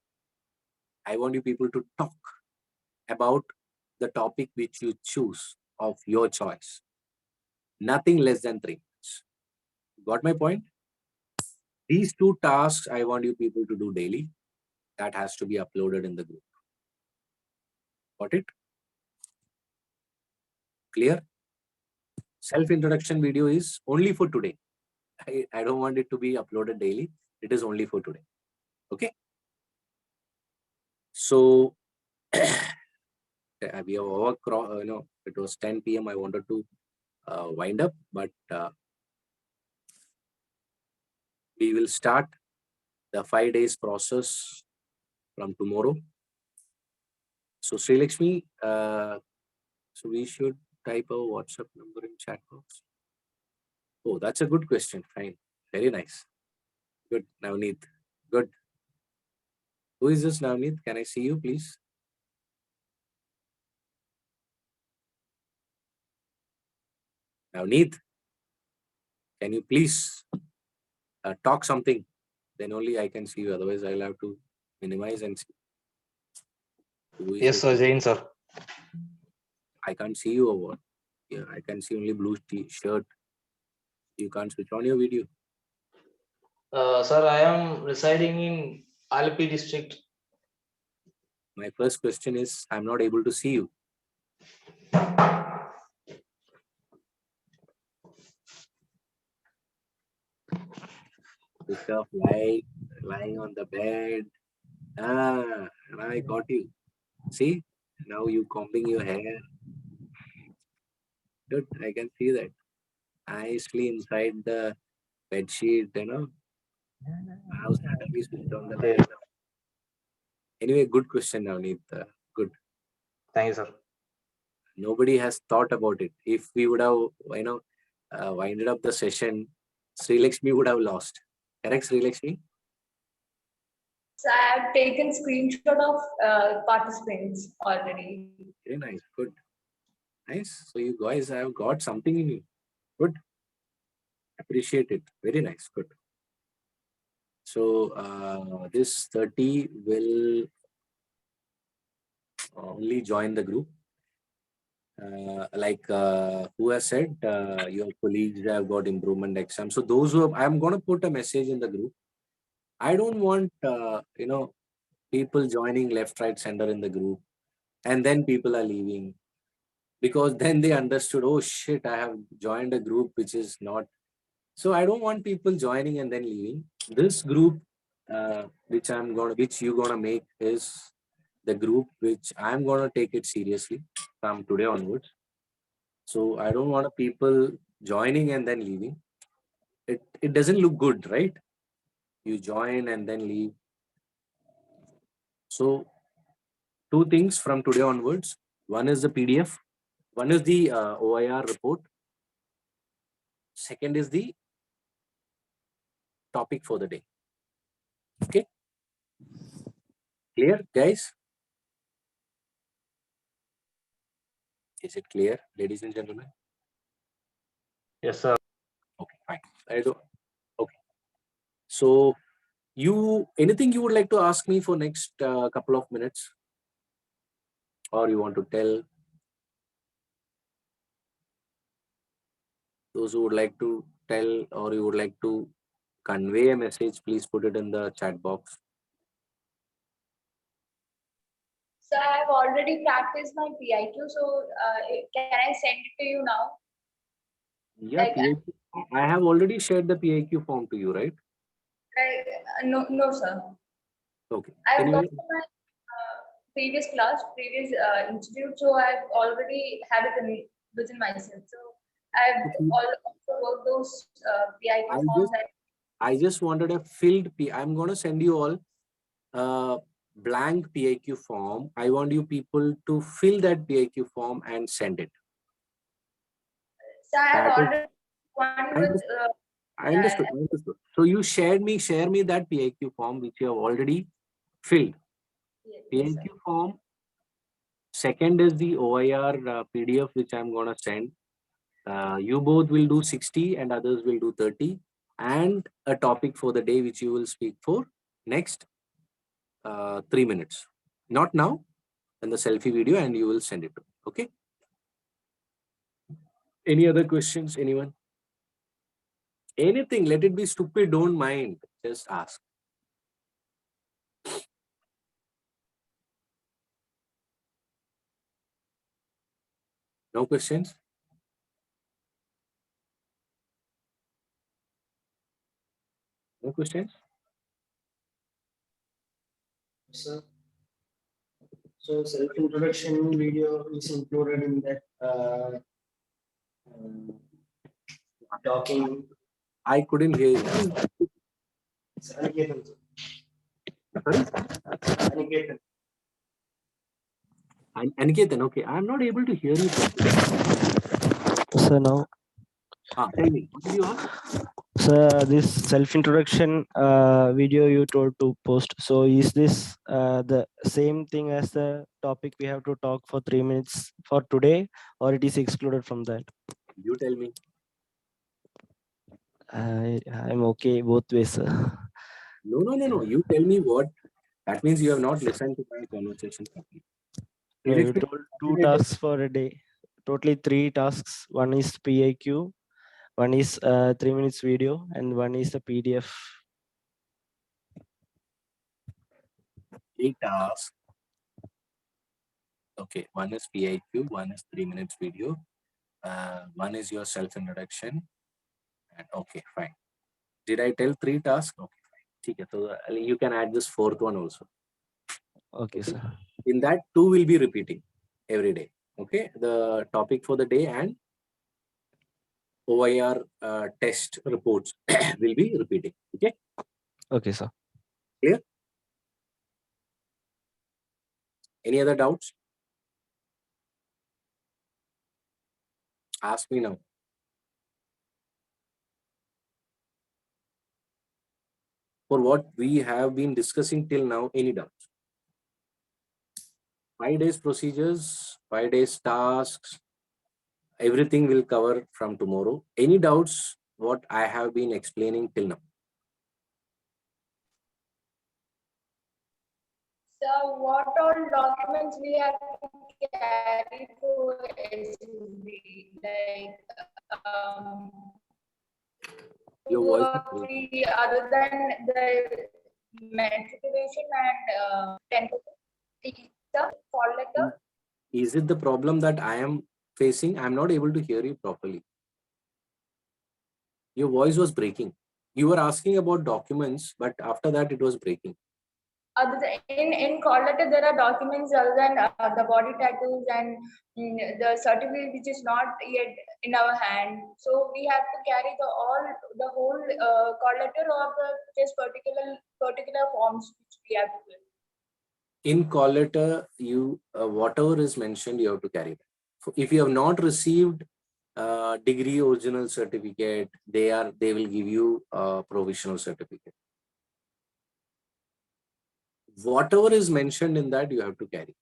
I want you people to talk about the topic which you choose of your choice. Nothing less than 3 minutes. Got my point? These 2 tasks I want you people to do daily. That has to be uploaded in the group. Got it? Clear? Self-introduction video is only for today. I don't want it to be uploaded daily. It is only for today. Okay? So we have over, it was 10 p.m. I wanted to wind up, but we will start the 5 days process from tomorrow. So Sri Lakshmi, so we should type a WhatsApp number in chat box. Oh, that's a good question. Fine. Very nice. Good. Navneet. Good. Who is this, Navneet? Can I see you, please? Navneet, can you please talk something? Then only I can see you. Otherwise, I'll have to minimize and see. Yes, sir, Jain, sir. I can't see you or what? Yeah, I can see only blue shirt. You can't switch on your video. Sir, I am residing in Alpi district. My first question is, I'm not able to see you. Switch off light, lying on the bed. Ah, I got you. See, now you combing your hair. Good, I can see that. Nicely inside the bed sheet, I was suddenly switched on the light. Anyway, good question, Navneet. Good. Thank you, sir. Nobody has thought about it. If we would have, winded up the session, Sri Lakshmi would have lost. Correct, Sri Lakshmi? So I have taken screenshot of participants already. Very nice. Good. Nice. So you guys have got something in you. Good. Appreciate it. Very nice. Good. So this 30 will only join the group. Who has said your colleagues have got improvement exam. So those who have, I'm going to put a message in the group. I don't want, people joining left, right, center in the group. And then people are leaving. Because then they understood, oh shit, I have joined a group which is not. So I don't want people joining and then leaving. This group, which you're gonna make is the group which I'm gonna take it seriously from today onwards. So I don't want people joining and then leaving. It doesn't look good, right? You join and then leave. So two things from today onwards. One is the PDF. One is the OIR report. Second is the topic for the day. Okay. Clear, guys? Is it clear, ladies and gentlemen? Yes, sir. Okay, fine. I do. Okay. So anything you would like to ask me for next couple of minutes, or you want to tell those who would like to tell, or you would like to convey a message, please put it in the chat box. So I have already practiced my PIQ. So can I send it to you now? Yeah, Like, PIQ. I have already shared the PIQ form to you, right? no, sir. Okay. I've got Anyway, my previous class, previous institute, so I've already have it within myself. So I've also worked those I PIQ just forms. I just wanted a filled P. I'm going to send you all blank PIQ form. I want you people to fill that PIQ form and send it. So I have That is, already one I with. understood. I understood. So you share me that PIQ form which you have already filled. Yes, sir. PIQ form. Second is the OIR PDF which I'm going to send. You both will do 60 and others will do 30, and a topic for the day which you will speak for next 3 minutes. Not now, and the selfie video, and you will send it to me. Okay. Any other questions, anyone? Anything, let it be stupid, don't mind. Just ask. No questions? No questions? So, so self-introduction video is included in that talking. I couldn't hear you. It's Aniketan. Sorry? Aniketan. Anikethan, okay. I'm not able to hear you. So now, Tell me, what did you ask? so this self-introduction video you told to post. So is this the same thing as the topic we have to talk for 3 minutes for today, or it is excluded from that? You tell me. I'm okay both ways. Sir. No. You tell me what. That means you have not listened to my conversation properly. No, you told 2 tasks for a day. Totally 3 tasks. One is PIQ, one is 3 minutes video, and one is the PDF. 8 tasks. Okay, one is PIQ, one is 3 minutes video, one is your self-introduction. And okay, fine. Did I tell 3 tasks? Okay, fine. Okay, so you can add this 4th one also. Okay, sir. In that, 2 will be repeating every day. Okay, the topic for the day and OIR test reports will be repeating. Okay. Okay, sir. Clear? Any other doubts? Ask me now. For what we have been discussing till now, any doubts? 5 days procedures, 5 days tasks, everything will cover from tomorrow. Any doubts what I have been explaining till now? So what all documents we have to carry for SSB? Like Your two voice is or breaking. three other than the matriculation and 10%. The call letter. Is it the problem that I am facing? I'm not able to hear you properly. Your voice was breaking. You were asking about documents, but after that it was breaking. Other in call letter, there are documents other than the body tattoos and the certificate which is not yet in our hand. So we have to carry the whole call letter or the just particular forms which we have to fill. In call letter, you whatever is mentioned, you have to carry that. If you have not received degree original certificate, they will give you a provisional certificate. Whatever is mentioned in that, you have to carry.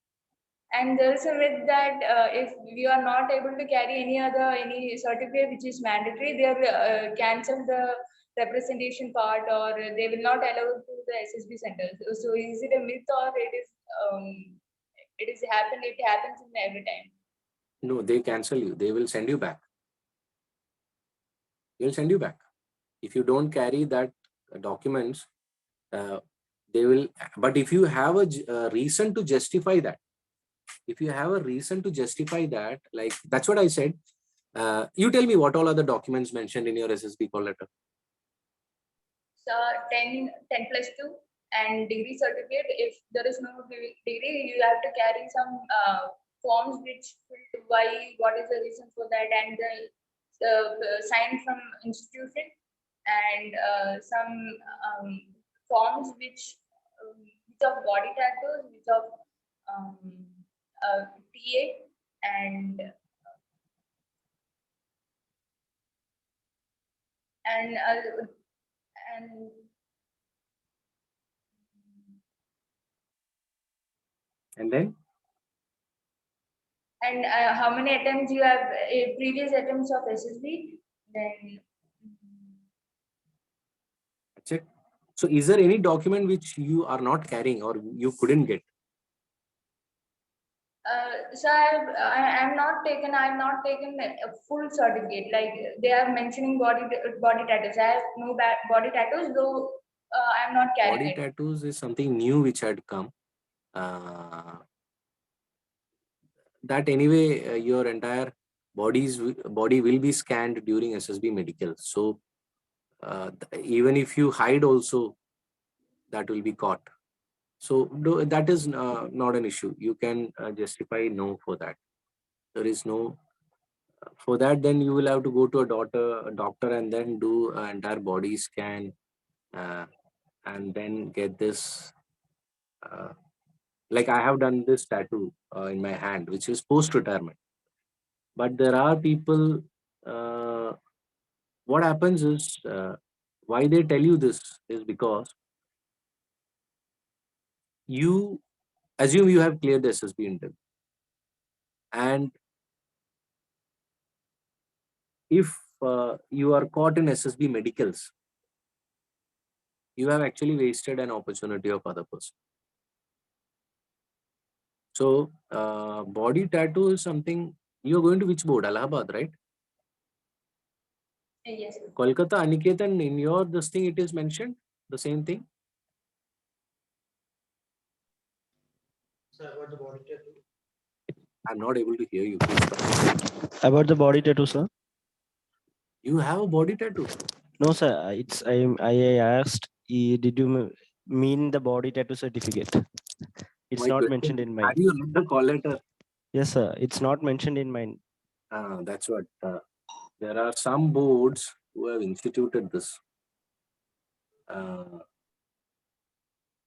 And there is a myth that if we are not able to carry any certificate which is mandatory, they will cancel the representation part, or they will not allow it to the SSB centers. So is it a myth, or it happens in every time? No, they cancel you. They will send you back. They will send you back. If you don't carry that documents, they will. But if you have a reason to justify that, like that's what I said. You tell me what all are the documents mentioned in your SSB call letter. So 10 plus 2 and degree certificate. If there is no degree, you have to carry some forms which what is the reason for that, and the sign from institution, and some forms which of body tattoos, which of um, TA, and and uh, and And then and how many attempts you have, previous attempts of SSB, then that's it. So is there any document which you are not carrying or you couldn't get? so I'm not taken a full certificate, like they are mentioning body tattoos. I have no body tattoos, though I'm not carrying Body it. tattoos is something new which had come. That anyway, your entire body will be scanned during SSB medical. So even if you hide also, that will be caught. So that is not an issue. You can justify no for that. There is no for that. Then you will have to go to a doctor, and then do an entire body scan, and then get this. Like I have done this tattoo in my hand, which is post-retirement. But there are people. What happens is why they tell you this is because you assume you have cleared the SSB interview, and if you are caught in SSB medicals, you have actually wasted an opportunity of other person. So body tattoo is something. You are going to which board? Allahabad, right? Yes. Kolkata, Aniketan, in your this thing it is mentioned the same thing. Sir, about the body tattoo. I'm not able to hear you. Please talk. About the body tattoo, sir. You have a body tattoo. No, sir. I asked. Did you mean the body tattoo certificate? It's My not question, mentioned in mine. have you read the call letter? Yes, sir. It's not mentioned in mine. That's what. There are some boards who have instituted this.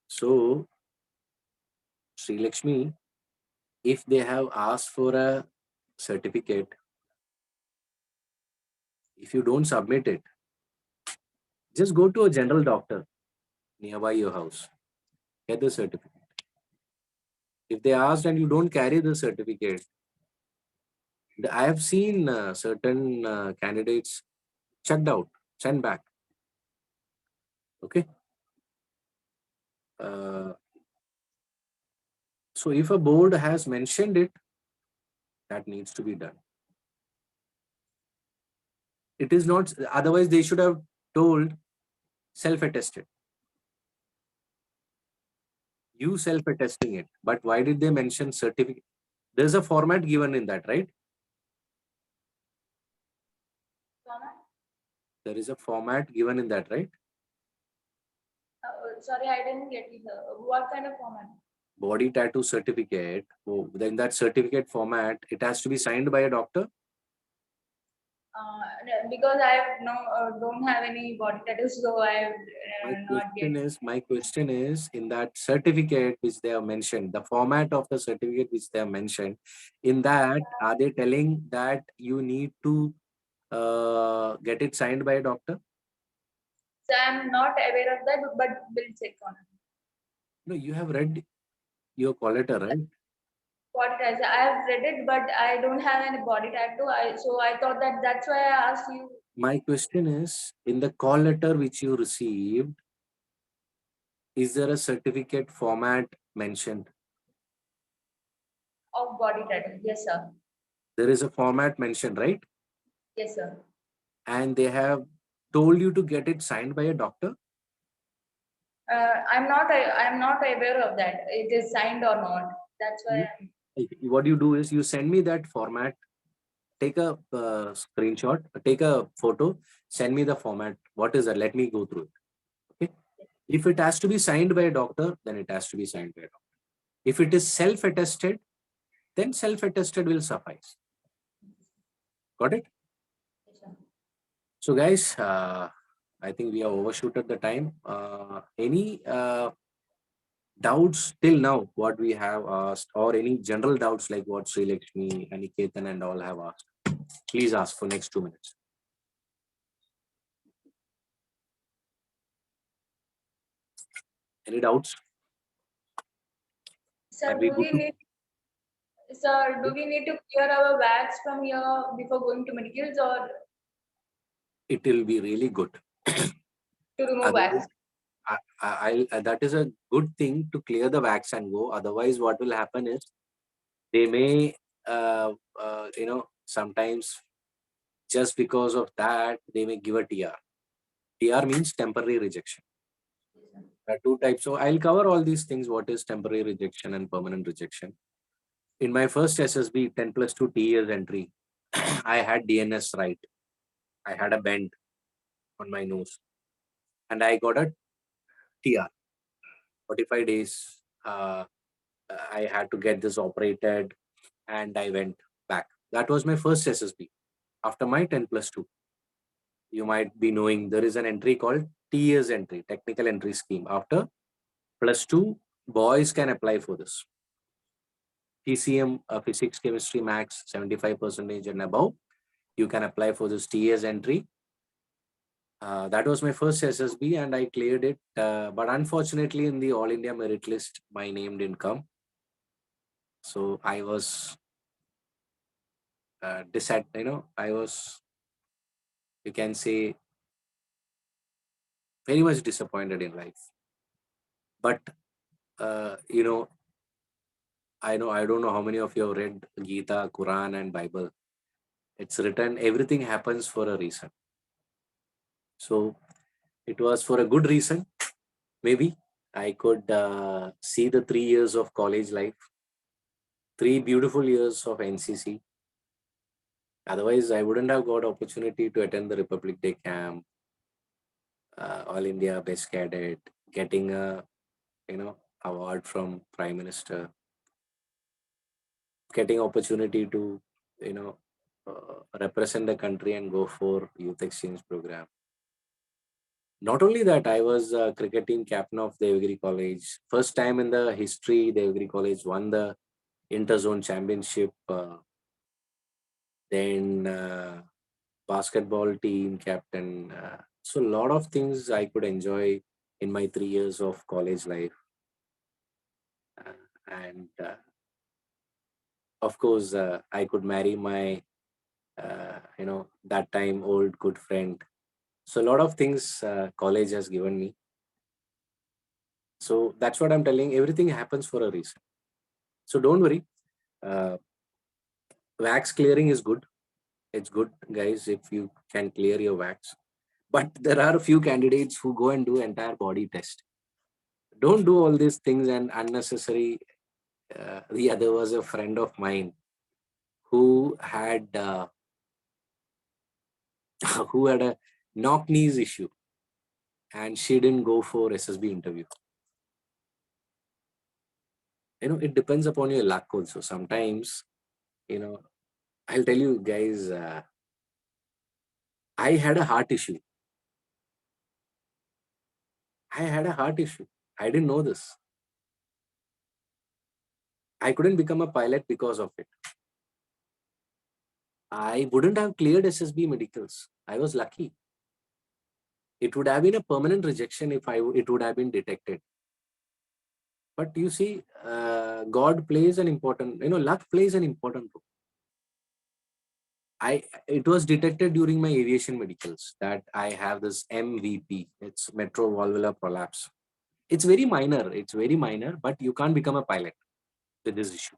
So, Sri Lakshmi, if they have asked for a certificate, if you don't submit it, just go to a general doctor nearby your house, get the certificate. If they asked and you don't carry the certificate, I have seen certain candidates checked out, sent back. Okay. So if a board has mentioned it, that needs to be done. It is not, otherwise they should have told self-attested. You self-attesting it. But why did they mention certificate? There's a format given in that, right? Format? There is a format given in that, right? Sorry, I didn't get you, sir. What kind of format? Body tattoo certificate. Oh, then that certificate format, it has to be signed by a doctor. Because I have don't have any body tattoos, so I have not yet. My question is in that certificate which they have mentioned, the format of the certificate which they have mentioned, in that, are they telling that you need to get it signed by a doctor? So I'm not aware of that, but we'll check on it. No, you have read your call letter, right? Body tattoo. I have read it, but I don't have any body tattoo. So I thought that that's why I asked you. My question is, in the call letter which you received, is there a certificate format mentioned? Of body tattoo. Yes, sir. There is a format mentioned, right? Yes, sir. And they have told you to get it signed by a doctor? I'm not aware of that. It is signed or not. That's why. What you do is you send me that format, take a screenshot, take a photo, send me the format. What is that? Let me go through it. Okay. If it has to be signed by a doctor, then it has to be signed by a doctor. If it is self-attested, then self-attested will suffice. Got it? Yes, sir. So guys, I think we have overshooted the time. Any doubts till now, what we have asked, or any general doubts like what Sri Lakshmi, Aniketan and all have asked, please ask for next 2 minutes. Any doubts? Sir, Are we do good we to? need? Sir, do we need to clear our wax from here before going to medicals, or It will be really good. to remove wax? Otherwise, that is a good thing to clear the wax and go. Otherwise, what will happen is they may, sometimes just because of that, they may give a TR. TR means temporary rejection. There are two types. So I'll cover all these things. What is temporary rejection and permanent rejection? In my first SSB 10+2 TES entry, I had DNS right. I had a bend on my nose and I got a TR. 45 days. I had to get this operated and I went back. That was my first SSB. After my 10+2, you might be knowing there is an entry called TES entry, technical entry scheme. After +2, boys can apply for this. PCM, physics, chemistry, max, 75% and above, you can apply for this TES entry. That was my first SSB and I cleared it. But unfortunately, in the All India merit list, my name didn't come. So I was I was, you can say, very much disappointed in life. But, I don't know how many of you have read Gita, Quran and Bible. It's written, everything happens for a reason. So it was for a good reason. Maybe I could see the 3 years of college life, 3 beautiful years of NCC. Otherwise, I wouldn't have got opportunity to attend the Republic Day camp, All India Best Cadet, getting a award from Prime Minister, getting opportunity to represent the country and go for youth exchange program. Not only that, I was cricket team captain of Devagiri College. First time in the history, Devagiri College won the interzone championship. Then basketball team captain. So a lot of things I could enjoy in my 3 years of college life. And of course, I could marry my, that time old good friend. So a lot of things college has given me. So that's what I'm telling. Everything happens for a reason. So don't worry. Uh, Wax clearing is good. It's good, guys, if you can clear your wax. But there are a few candidates who go and do entire body test. Don't do all these things and unnecessary. The other was a friend of mine who had who had a knock knees issue, and she didn't go for SSB interview. It depends upon your luck also. Sometimes, I'll tell you guys, I had a heart issue. I had a heart issue. I didn't know this. I couldn't become a pilot because of it. I wouldn't have cleared SSB medicals. I was lucky. It would have been a permanent rejection if it would have been detected. But you see, God plays an important, luck plays an important role. It was detected during my aviation medicals that I have this MVP. It's metrovalvular prolapse. It's very minor. It's very minor, but you can't become a pilot with this issue.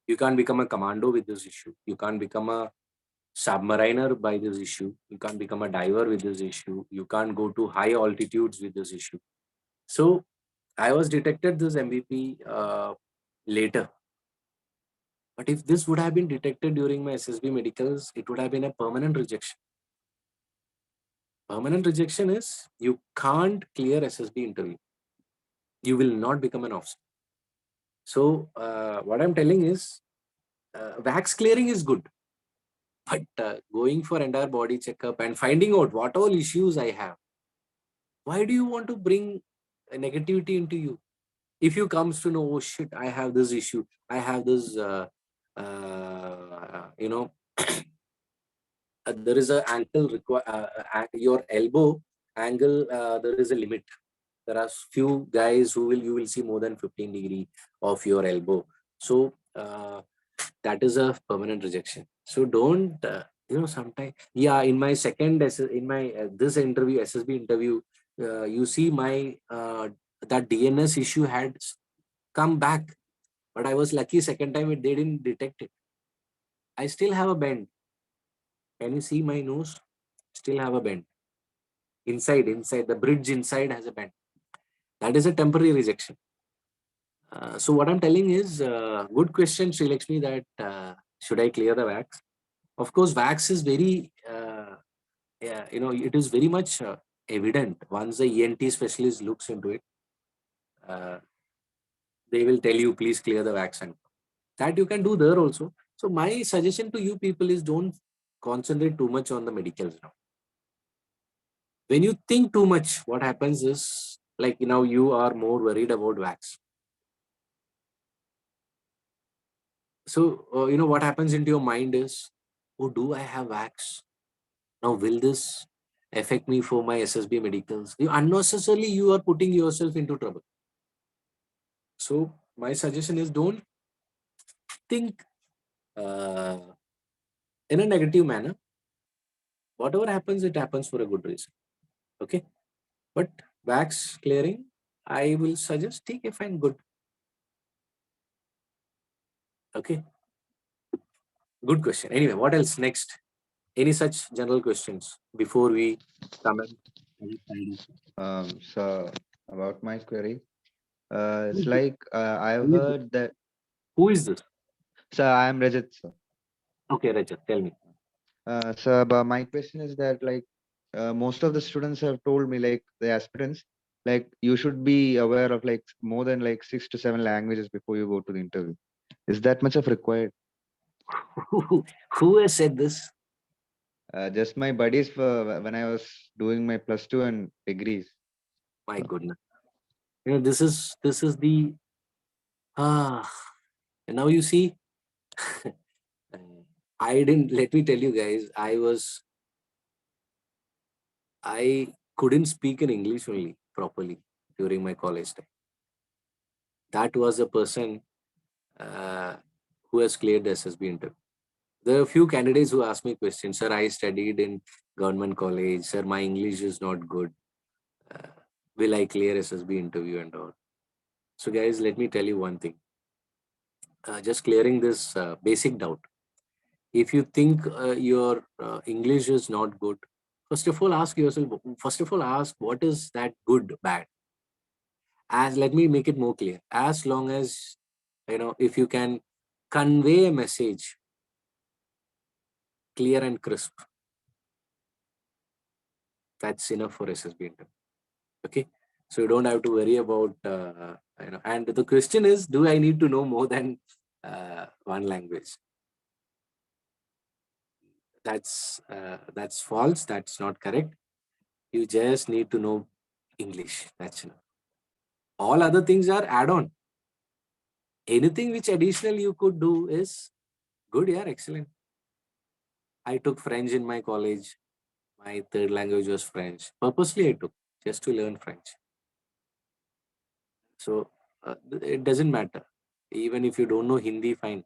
You can't become a commando with this issue. You can't become a submariner by this issue. You can't become a diver with this issue. You can't go to high altitudes with this issue. So I was detected this MVP later. But if this would have been detected during my SSB medicals, it would have been a permanent rejection. Permanent rejection is you can't clear SSB interview. You will not become an officer. So what I'm telling is wax clearing is good. But going for entire body checkup and finding out what all issues I have, why do you want to bring negativity into you? If you comes to know, oh shit, I have this issue, I have this, there is a ankle your elbow angle, there is a limit. There are few guys you will see more than 15 degree of your elbow. So that is a permanent rejection. So don't, sometimes, yeah, in my this interview, SSB interview, you see my, that DNS issue had come back, but I was lucky second time they didn't detect it. I still have a bend. Can you see my nose? Still have a bend. Inside, the bridge inside has a bend. That is a temporary rejection. So what I'm telling is, good question, Sri Lakshmi, that should I clear the wax? Of course, wax is very, it is very much evident. Once the ENT specialist looks into it, they will tell you, please clear the wax, and that you can do there also. So my suggestion to you people is don't concentrate too much on the medicals now. When you think too much, what happens is, like, you are more worried about wax. So, what happens into your mind is, oh, do I have wax? Now, will this affect me for my SSB medicals? Unnecessarily, you are putting yourself into trouble. So, my suggestion is don't think in a negative manner. Whatever happens, it happens for a good reason. Okay. But wax clearing, I will suggest, take a fine, good. Okay. Good question. Anyway, what else next? Any such general questions before we comment? So about my query, it's Who like I've is this? heard that. Who is this? So I am Rajat, sir. Okay, Rajat, tell me. So but my question is that, like, most of the students have told me, like the aspirants, like you should be aware of like more than like 6 to 7 languages before you go to the interview. Is that much of required? Who has said this? Just my buddies for when I was doing my +2 and degrees. My goodness. This is the ah. And now you see, I didn't. Let me tell you guys. I couldn't speak in English only properly during my college time. That was a person uh, who has cleared the SSB interview. There are a few candidates who ask me questions. Sir, I studied in government college. Sir, my English is not good. Uh, will I clear SSB interview and all? So, guys, let me tell you one thing. Just clearing this basic doubt. If you think your English is not good, first of all, ask yourself. First of all, ask what is that good, bad. As let me make it more clear. As long as if you can convey a message clear and crisp, that's enough for SSB interview. Okay, so you don't have to worry about and the question is, do I need to know more than one language? That's false. That's not correct. You just need to know English. That's enough. All other things are add-on. Anything which additional you could do is good. Yeah, excellent. I took French in my college. My third language was French. Purposely I took just to learn French. So it doesn't matter. Even if you don't know Hindi, fine.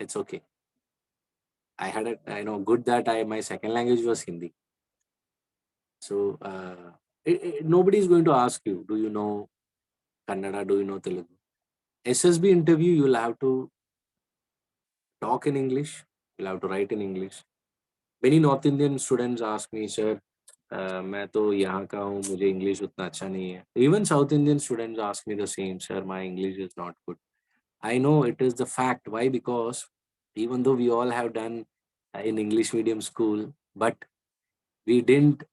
It's okay. I had good that my second language was Hindi. So nobody is going to ask you, do you know Kannada? Do you know Telugu? SSB interview, you'll have to talk in English. You'll have to write in English. Many North Indian students ask me, sir, मैं तो यहाँ का हूँ, मुझे English उतना अच्छा नहीं है. Even South Indian students ask me the same, sir, my English is not good. I know it is the fact. Why? Because even though we all have done in English medium school, but we didn't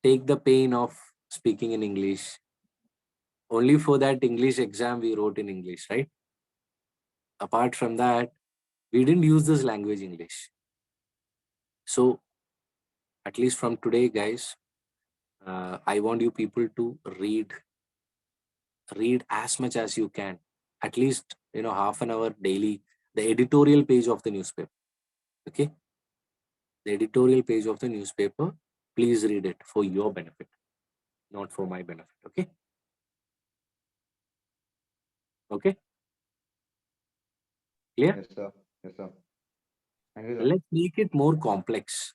take the pain of speaking in English. Only for that English exam we wrote in English, right? Apart from that, we didn't use this language English. So at least from today, guys, I want you people to read as much as you can. At least half an hour daily. The editorial page of the newspaper. Okay, the editorial page of the newspaper. Please read it for your benefit, not for my benefit. Okay. Okay. Clear? Yes, sir. Yes, sir. Thank you, sir. Let's make it more complex.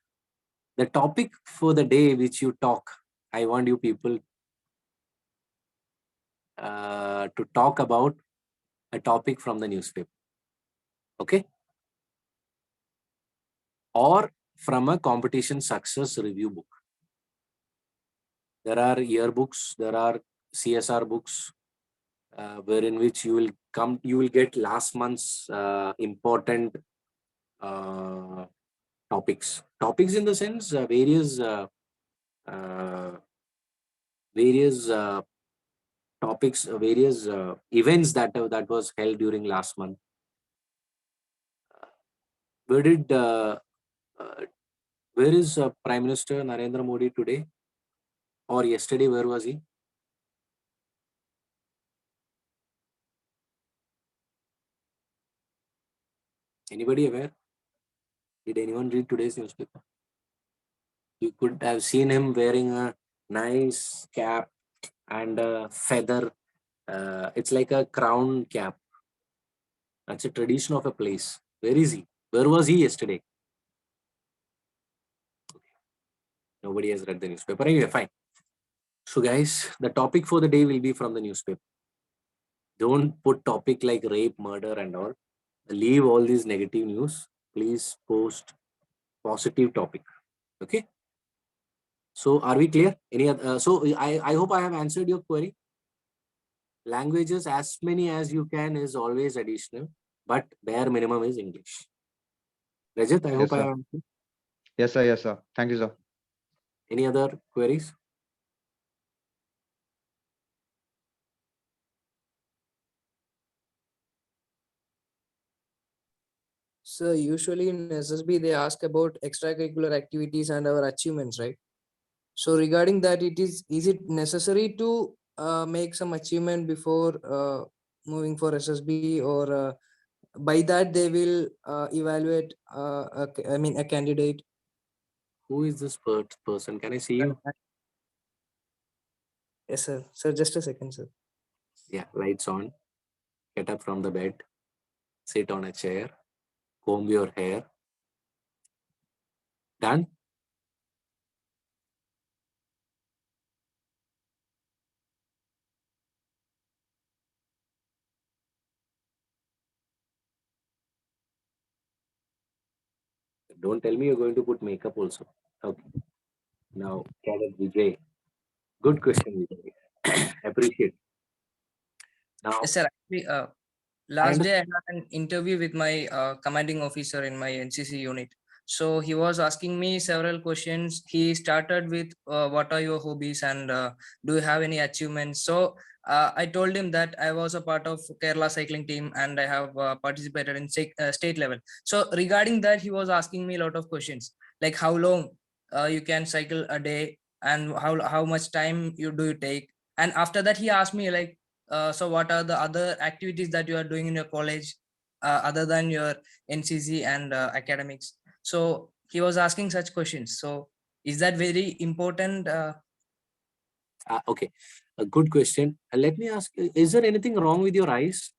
The topic for the day which you talk, I want you people to talk about a topic from the newspaper. Okay. Or from a competition success review book. There are yearbooks, there are CSR books, wherein which you will get last month's important topics. Topics in the sense uh, various topics, various events that was held during last month. Where did uh, where is Prime Minister Narendra Modi today or yesterday? Where was he? Anybody aware? Did anyone read today's newspaper? You could have seen him wearing a nice cap and a feather. It's like a crown cap. That's a tradition of a place. Where is he? Where was he yesterday? Nobody has read the newspaper. Anyway, fine. So, guys, the topic for the day will be from the newspaper. Don't put topic like rape, murder, and all. Leave all these negative news. Please post positive topic. Okay. So, are we clear? Any other? I hope I have answered your query. Languages, as many as you can, is always additional, but bare minimum is English. Rajat, I Yes, hope I sir. have answered. Yes, sir. Yes, sir. Thank you, sir. Any other queries? So usually in SSB they ask about extracurricular activities and our achievements, right? So regarding that, is it necessary to make some achievement before moving for SSB, or by that they will evaluate a candidate? Who is this person? Can I see you? Yes, sir. Sir, just a second, sir. Yeah, lights on. Get up from the bed. Sit on a chair. Comb your hair. Done? Don't tell me you're going to put makeup also. Okay. Now, Cadet Vijay. Good question, Vijay. Appreciate. Now, Yes, sir. Actually, I last understand. day I had an interview with my commanding officer in my NCC unit. So he was asking me several questions. He started with what are your hobbies, and do you have any achievements? So I told him that I was a part of Kerala cycling team and I have participated in state level. So regarding that, he was asking me a lot of questions, like how long you can cycle a day, and how much time you take. And after that, he asked me like, so what are the other activities that you are doing in your college other than your NCC and academics? So he was asking such questions. So is that very important? Okay. A good question. Let me ask you, is there anything wrong with your eyes?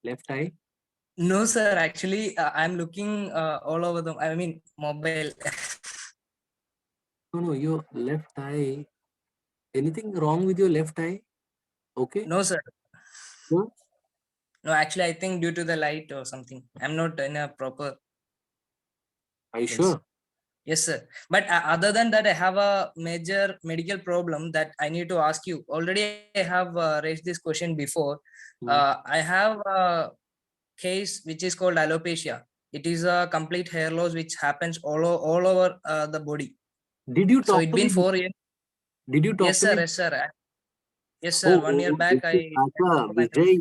Left eye? No, sir. Actually, I'm looking all over the. I mean, mobile. No, your left eye. Anything wrong with your left eye? Okay. No, sir. No? No, actually, I think due to the light or something. I'm not in a proper Are you place. sure? Yes, sir. But other than that, I have a major medical problem that I need to ask you. Already, I have raised this question before. Hmm. I have a case which is called alopecia. It is a complete hair loss which happens all over the body. Did you So talk it's to been me? 4 years. Did you talk Yes, to sir. me? Yes, sir. Yes, sir. Oh, 1 year back, I Acha, Vijay,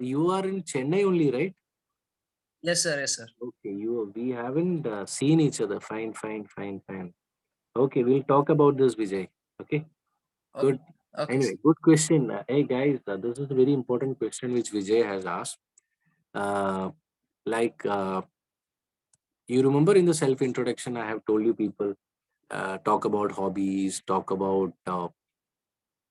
you are in Chennai only, right? yes, sir. Yes, sir. Okay, we haven't seen each other. Fine. Okay, we'll talk about this, Vijay. Okay, Okay. good. Okay, sir. Anyway, good question. Hey guys, this is a very important question which Vijay has asked. Uh, like you remember in the self introduction, I have told you people talk about hobbies, talk about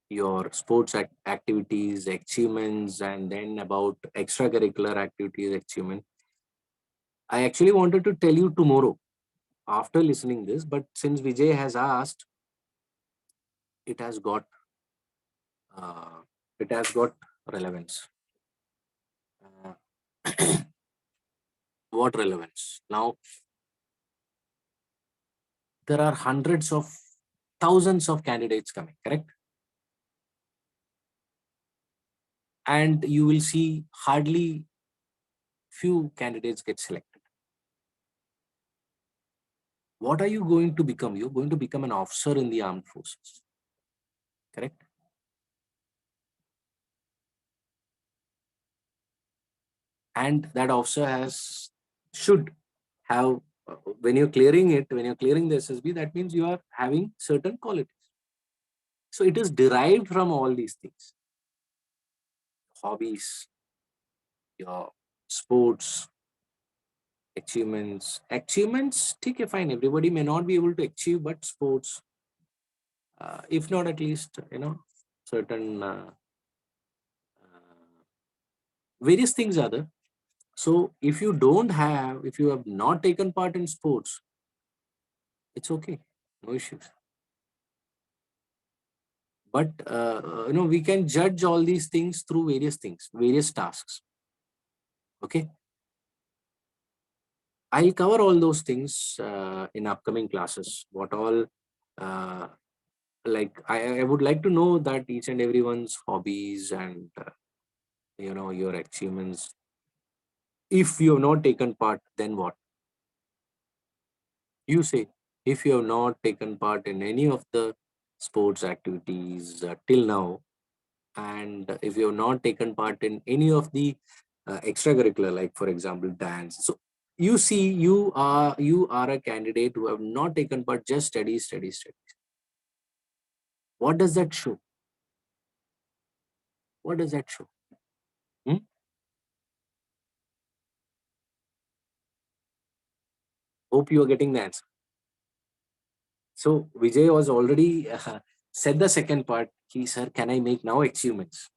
your sports activities, achievements, and then about extracurricular activities, achievement. I actually wanted to tell you tomorrow after listening this, but since Vijay has asked, it has got uh, it has got relevance. Uh, what relevance? Now there are hundreds of thousands of candidates coming, correct? And you will see hardly few candidates get selected. What are you going to become? You're going to become an officer in the armed forces, correct? And that officer should have when you're clearing the SSB, that means you are having certain qualities. So it is derived from all these things: hobbies, your sports, achievements. Okay, fine, everybody may not be able to achieve, but sports, if not at least certain various things are there. So if you have not taken part in sports, it's okay, no issues. But we can judge all these things through various tasks. Okay, I'll cover all those things in upcoming classes. What all, uh, like I would like to know that each and everyone's hobbies and your achievements. If you have not taken part, then what? You say, if you have not taken part in any of the sports activities till now, and if you have not taken part in any of the extracurricular, like for example dance, so you see, you are a candidate who have not taken part, just studies. What does that show? What does that show? Hmm? Hope you are getting the answer. So Vijay was already said the second part. Sir, can I make now achievements?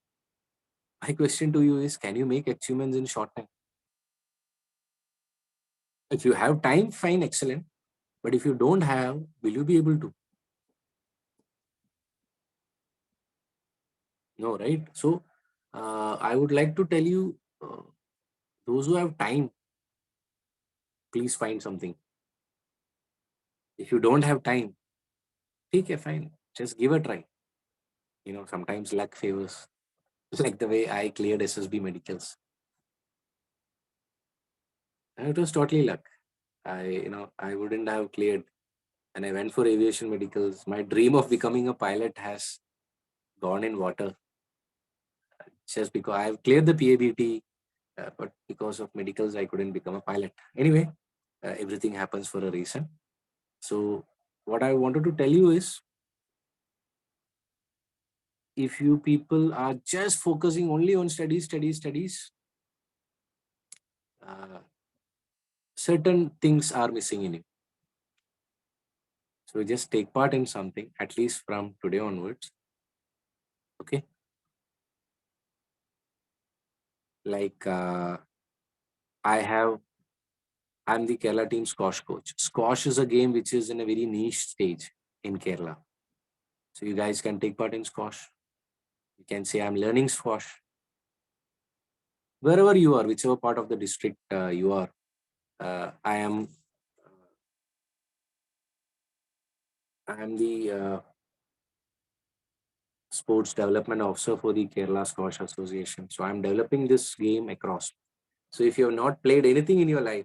My question to you is, can you make achievements in short time? If you have time, fine, excellent. But if you don't have, will you be able to? No, right? So I would like to tell you, those who have time, please find something. If you don't have time, okay, fine, just give a try. Sometimes luck favors, like the way I cleared SSB medicals. And it was totally luck. I wouldn't have cleared, and I went for aviation medicals. My dream of becoming a pilot has gone in water just because I've cleared the PABT, but because of medicals, I couldn't become a pilot. Anyway, everything happens for a reason. So, what I wanted to tell you is, if you people are just focusing only on studies, certain things are missing in you. So just take part in something, at least from today onwards. Okay. Like I'm the Kerala team squash coach. Squash is a game which is in a very niche stage in Kerala. So you guys can take part in squash. You can say I'm learning squash. Wherever you are, whichever part of the district you are, I am the sports development officer for the Kerala Squash Association. So I'm developing this game across. So if you have not played anything in your life,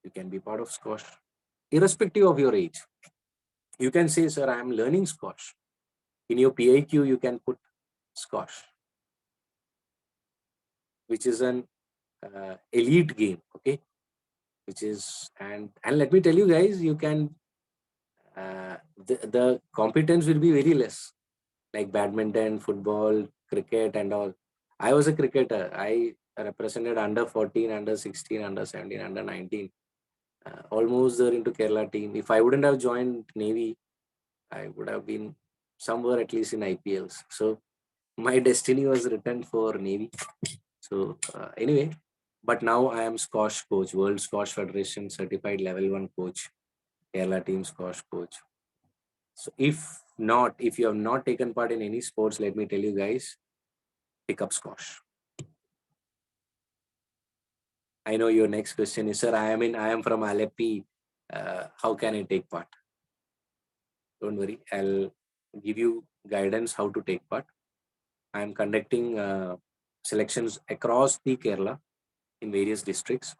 you can be part of squash, irrespective of your age. You can say, sir, I am learning squash. In your PIQ, you can put squash, which is an elite game. Okay. Which is, and let me tell you guys, you can, the competence will be very less, like badminton, football, cricket, and all. I was a cricketer. I represented under 14, under 16, under 17, under 19. Almost there into Kerala team. If I wouldn't have joined Navy, I would have been somewhere at least in IPLs. So my destiny was written for Navy. So anyway, but now I am squash coach, World Squash Federation certified level 1 coach, Kerala team squash coach. So if you have not taken part in any sports, let me tell you guys, pick up squash. I know your next question is, sir, I am from Aleppi. How can I take part? Don't worry, I'll give you guidance how to take part. I am conducting selections across the Kerala in various districts.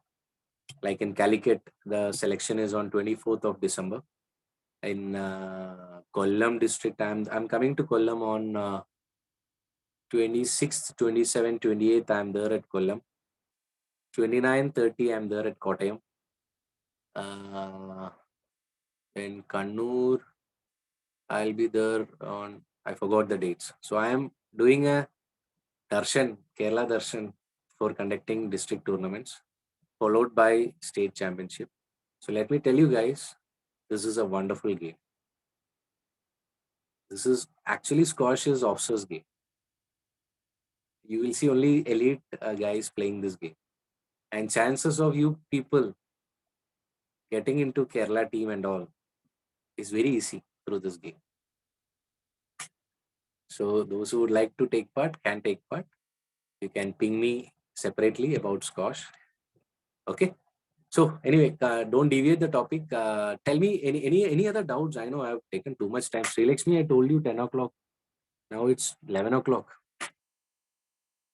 Like in Calicut, the selection is on 24th of December. In Kollam district, I'm coming to Kollam on 26th, 27th, 28th. I'm there at Kollam. 29, 30, I'm there at Kottayam. In Kannur, I'll be there on, I forgot the dates. So I am doing a Darshan, Kerala Darshan, for conducting district tournaments, followed by state championship. So let me tell you guys, this is a wonderful game. This is actually squash is officers game. You will see only elite guys playing this game. And chances of you people getting into Kerala team and all is very easy through this game. So those who would like to take part can take part. You can ping me separately about squash. Okay. So anyway, don't deviate the topic. Tell me any other doubts. I know I've taken too much time. Srilakshmi, I told you 10 o'clock. Now it's 11 o'clock.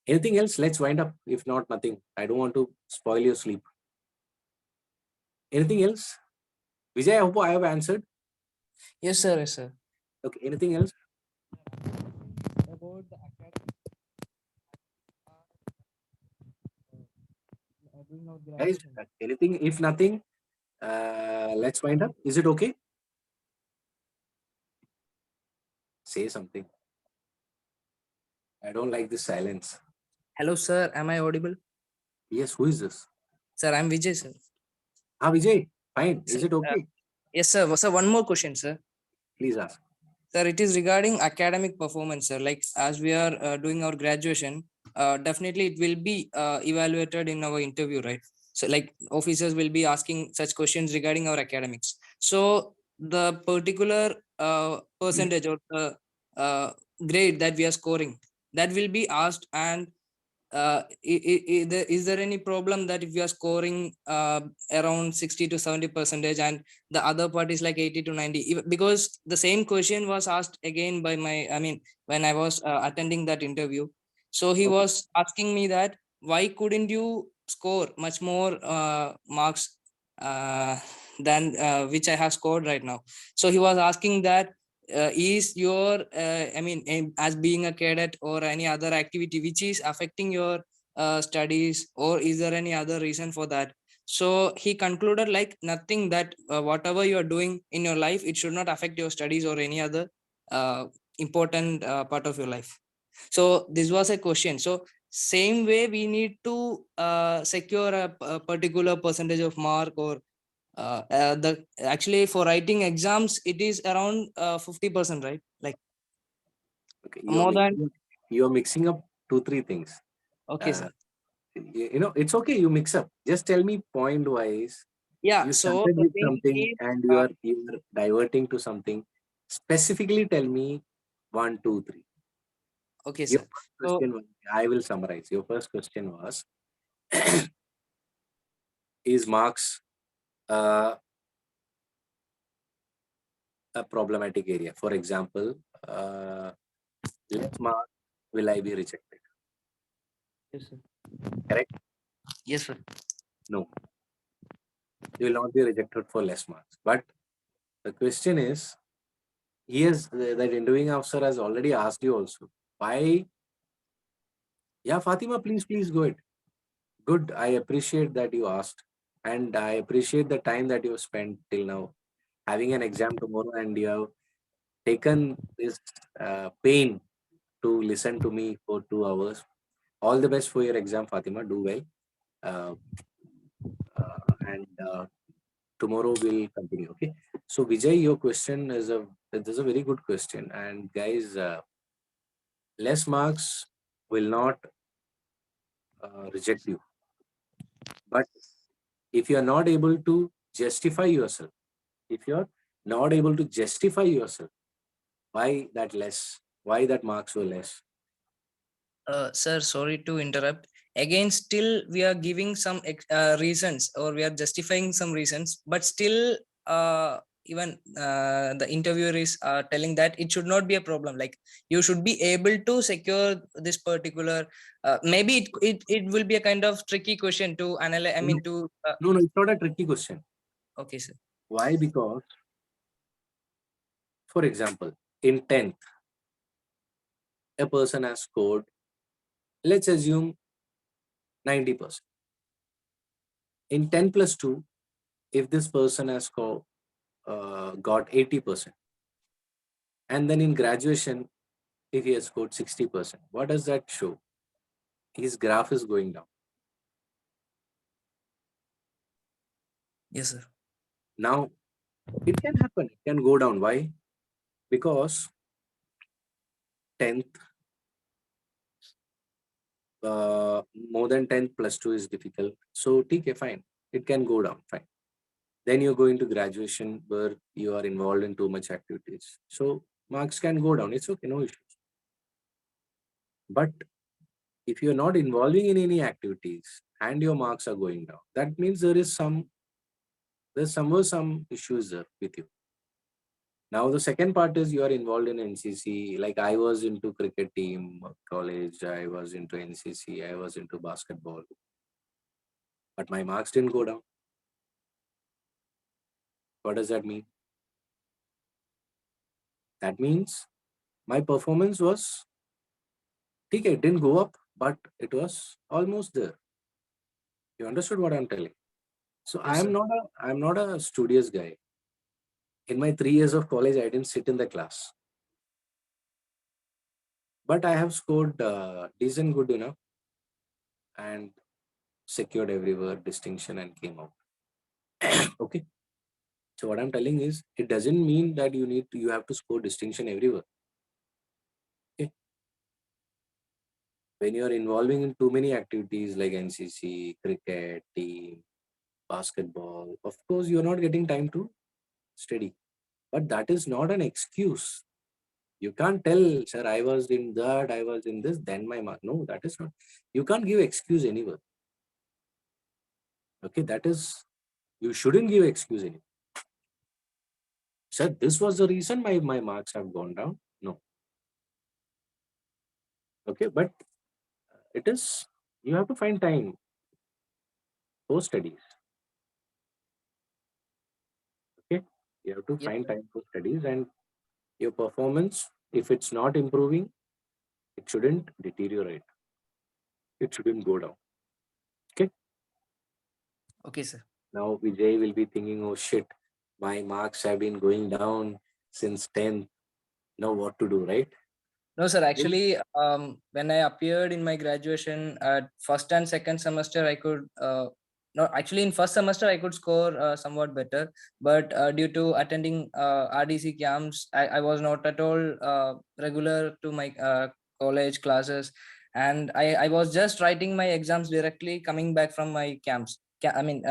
Anything else? Let's wind up. If not, nothing. I don't want to spoil your sleep. Anything else? Vijay, I hope I have answered. Yes, sir. Yes, sir. Okay. Anything else? About the academy, do Guys, anything? If nothing, let's wind up. Is it okay? Say something. I don't like this silence. Hello, sir. Am I audible? Yes, who is this? Sir, I'm Vijay, sir. Ah, Vijay. Fine. Is Sir, it okay? yes, sir. Sir, one more question, sir. Please ask. Sir, it is regarding academic performance, sir. Like as we are doing our graduation, definitely it will be evaluated in our interview, right? So like officers will be asking such questions regarding our academics. So the particular percentage or the grade that we are scoring, that will be asked. And is there any problem that if you are scoring around 60 to 70 percentage and the other part is like 80 to 90? Because the same question was asked again by my, I mean, when I was attending that interview. So he Okay. was asking me that why couldn't you score much more marks than which I have scored right now. So he was asking that is your I mean as being a cadet or any other activity which is affecting your studies, or is there any other reason for that? So he concluded like nothing, that whatever you are doing in your life, it should not affect your studies or any other uh, important part of your life. So this was a question. So same way we need to secure a particular percentage of mark, or the actually for writing exams it is around 50%, right? Like Okay. more than. You're mixing up two, three things. Okay, sir. It's okay. You mix up. Just tell me point wise. Yeah, You so started the with thing something is, and you are diverting to something. Specifically, tell me one, two, three. okay, Your sir. first So question was, I will summarize. Your first question was, is marks uh, a problematic area? For example, less marks, will I be rejected? Yes, sir. Correct? yes, sir. No, you will not be rejected for less marks. But the question is, yes, that interviewing officer has already asked you also. Why? Yeah, Fatima, please go ahead. Good. I appreciate that you asked. And I appreciate the time that you have spent till now. Having an exam tomorrow and you have taken this pain to listen to me for 2 hours. All the best for your exam, Fatima. Do well. Uh, and tomorrow we'll continue. Okay. So Vijay, your question is a very good question. And guys, less marks will not reject you. But if you are not able to justify yourself, if you're not able to justify yourself, why that less? Why that marks were less? Sir, sorry to interrupt. Again, still we are giving some reasons, or we are justifying some reasons, but still, even the interviewer is telling that it should not be a problem. Like you should be able to secure this particular. Maybe it will be a kind of tricky question to analyze. I No, mean to. no, it's not a tricky question. Okay, sir. Why? Because, for example, in 10th, a person has scored, let's assume 90%. In 10 plus 2, if this person has got 80%, and then in graduation, if he has scored 60%, what does that show? His graph is going down. Yes, sir. Now, it can happen, it can go down. Why? Because 10th, more than 10 plus 2 is difficult. So, okay, fine. It can go down, fine. Then you go into graduation where you are involved in too much activities. So, marks can go down. It's okay, no issues. But if you're not involving in any activities and your marks are going down, that means there's somewhere some issues there with you. Now the second part is you are involved in NCC. Like I was into cricket team, college, I was into NCC, I was into basketball, but my marks didn't go down. What does that mean? That means my performance was, okay, it didn't go up, but it was almost there. You understood what I'm telling? So Yes, sir. I'm not a studious guy. In my 3 years of college, I didn't sit in the class, but I have scored decent, good enough, and secured everywhere distinction and came out. Okay. So what I'm telling is, it doesn't mean that you have to score distinction everywhere. Okay. When you're involving in too many activities like NCC, cricket, team, basketball, of course you're not getting time to study. But that is not an excuse. You can't tell, sir, I was in that, I was in this, then my mark. No, that is not. You can't give excuse anywhere. Okay, that is, you shouldn't give excuse anywhere. Sir, this was the reason my marks have gone down. No. Okay, but it is, you have to find time for studies. Okay, you have to Yes, find sir. time for studies, and your performance, if it's not improving, it shouldn't deteriorate. It shouldn't go down. Okay. Okay, sir. Now Vijay will be thinking, oh shit, my marks have been going down since 10th. Now what to do, right? No, sir. Actually, when I appeared in my graduation at first and second semester, I could no, actually in first semester I could score somewhat better, but due to attending RDC camps, I was not at all regular to my college classes, and I was just writing my exams directly coming back from my camps. I mean,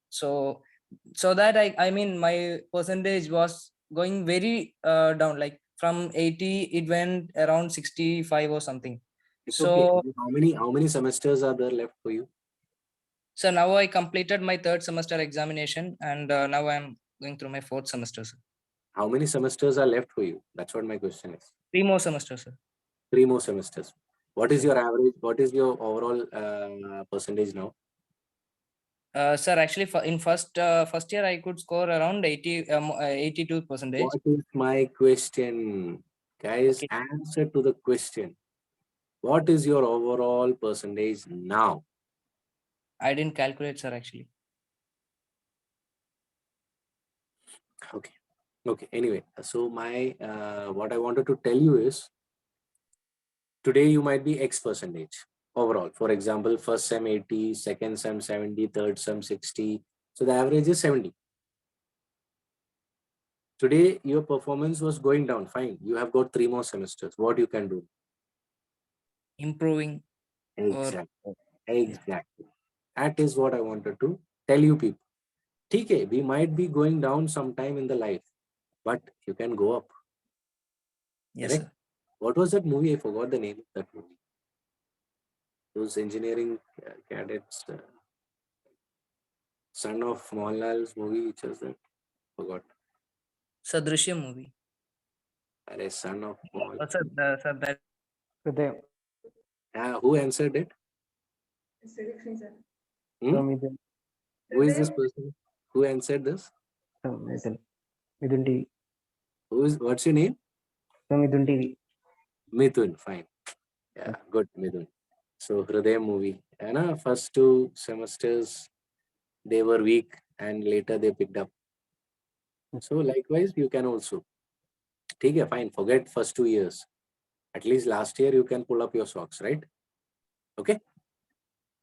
so that I mean my percentage was going very down, like from 80 it went around 65 or something. It's okay. So How many semesters are there left for you? so now I completed my third semester examination, and now I'm going through my fourth semester, sir. How many semesters are left for you? That's what my question is. 3 more semesters, sir. 3 more semesters. What Yes, is sir. your average? What is your overall percentage now? Sir, actually in first year I could score around 82 percentage. What is my question? Guys, Okay, answer to the question. What is your overall percentage now? I didn't calculate, sir, actually. Okay. Okay. Anyway, so my what I wanted to tell you is, today you might be X percentage overall. For example, first sem 80, second sem 70, third sem 60. So the average is 70. Today your performance was going down. Fine. You have got 3 more semesters. What you can do? Improving or Exactly. yeah. Exactly. That is what I wanted to tell you people. Okay, we might be going down sometime in the life, but you can go up. Yes, Correct? sir. What was that movie? I forgot the name of that movie. Those engineering cadets, son of Mohanlal's movie, which was that? Forgot. Sadrishyam movie. Son of Mohanlal. Sir, that Who answered it? Sir. Hmm? Who is this person? Who answered this? Midun TV. What's your name? Midun TV. Mithun. Fine. Yeah, good, Mithun. So Hriday movie. And first 2 semesters they were weak, and later they picked up. So likewise, you can also. Okay, fine. Forget first 2 years. At least last year you can pull up your socks, right? Okay.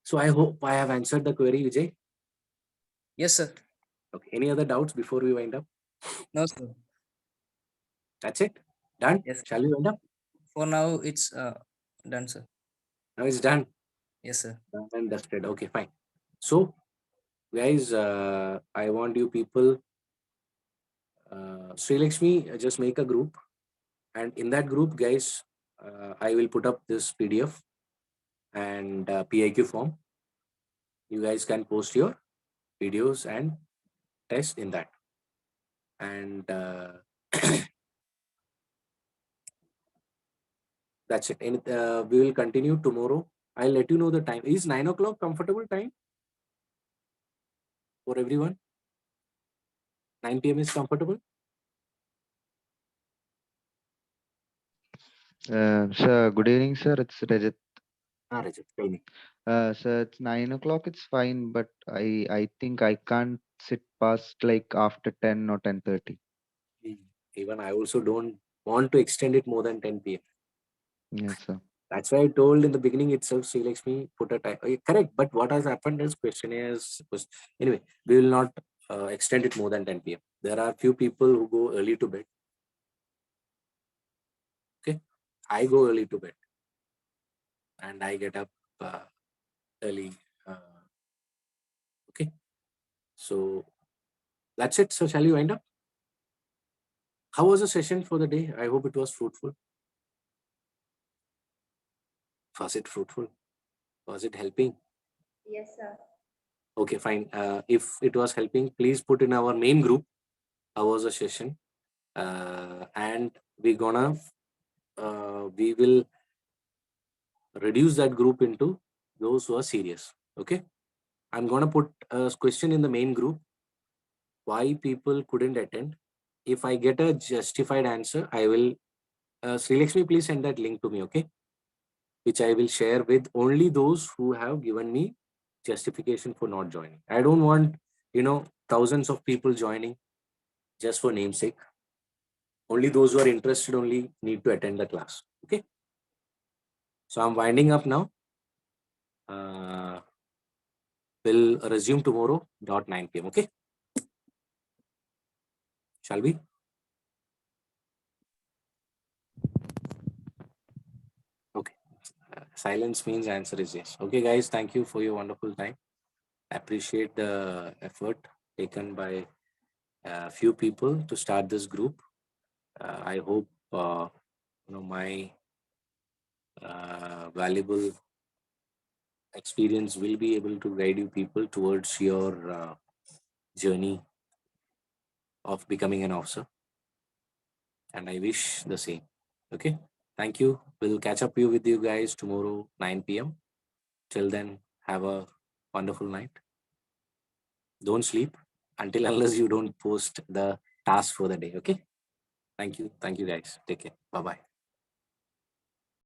So I hope I have answered the query, Vijay. Yes, sir. Okay. Any other doubts before we wind up? No, sir. That's it. Done. Yes. Shall we wind up? For now, it's done, sir. Now it's done. Yes, sir. Done and dusted. Okay, fine. So, guys, I want you people. Sri Lakshmi, just make a group, and in that group, guys, I will put up this PDF and PIQ form. You guys can post your videos and test in that, and that's it. And we will continue tomorrow. I'll let you know the time. Is 9 o'clock comfortable time for everyone? 9 p.m. is comfortable. Sir, good evening, sir. It's Rajat. Rajat, tell me. So it's 9 o'clock. It's fine, but I think I can't sit past like after 10 or 10:30. Even I also don't want to extend it more than 10 p.m. Yes, sir. That's why I told in the beginning itself, Sri Lakshmi put a time. Correct, but what has happened is questionnaires. Anyway, we will not extend it more than 10 p.m. There are few people who go early to bed. Okay, I go early to bed and I get up early. Okay, so that's it. So shall we wind up? How was the session for the day? I hope it was fruitful. Was it fruitful? Was it helping? Yes, sir. Okay, fine. If it was helping, please put in our main group. How was the session? And we will reduce that group into those who are serious. Okay. I'm gonna put a question in the main group. Why people couldn't attend? If I get a justified answer, I will. Sri Lakshmi, please send that link to me. Okay, which I will share with only those who have given me justification for not joining. I don't want, thousands of people joining just for namesake. Only those who are interested only need to attend the class. Okay. So I'm winding up now. We'll resume tomorrow, 9 p.m. Okay. Shall we? Okay. Silence means answer is yes. Okay, guys. Thank you for your wonderful time. Appreciate the effort taken by a few people to start this group. I hope my valuable experience will be able to guide you people towards your journey of becoming an officer. And I wish the same. Okay. Thank you. We'll catch up with you guys tomorrow, 9 p.m. Till then, have a wonderful night. Don't sleep until unless you don't post the task for the day. Okay. Thank you. Thank you guys. Take care. Bye bye.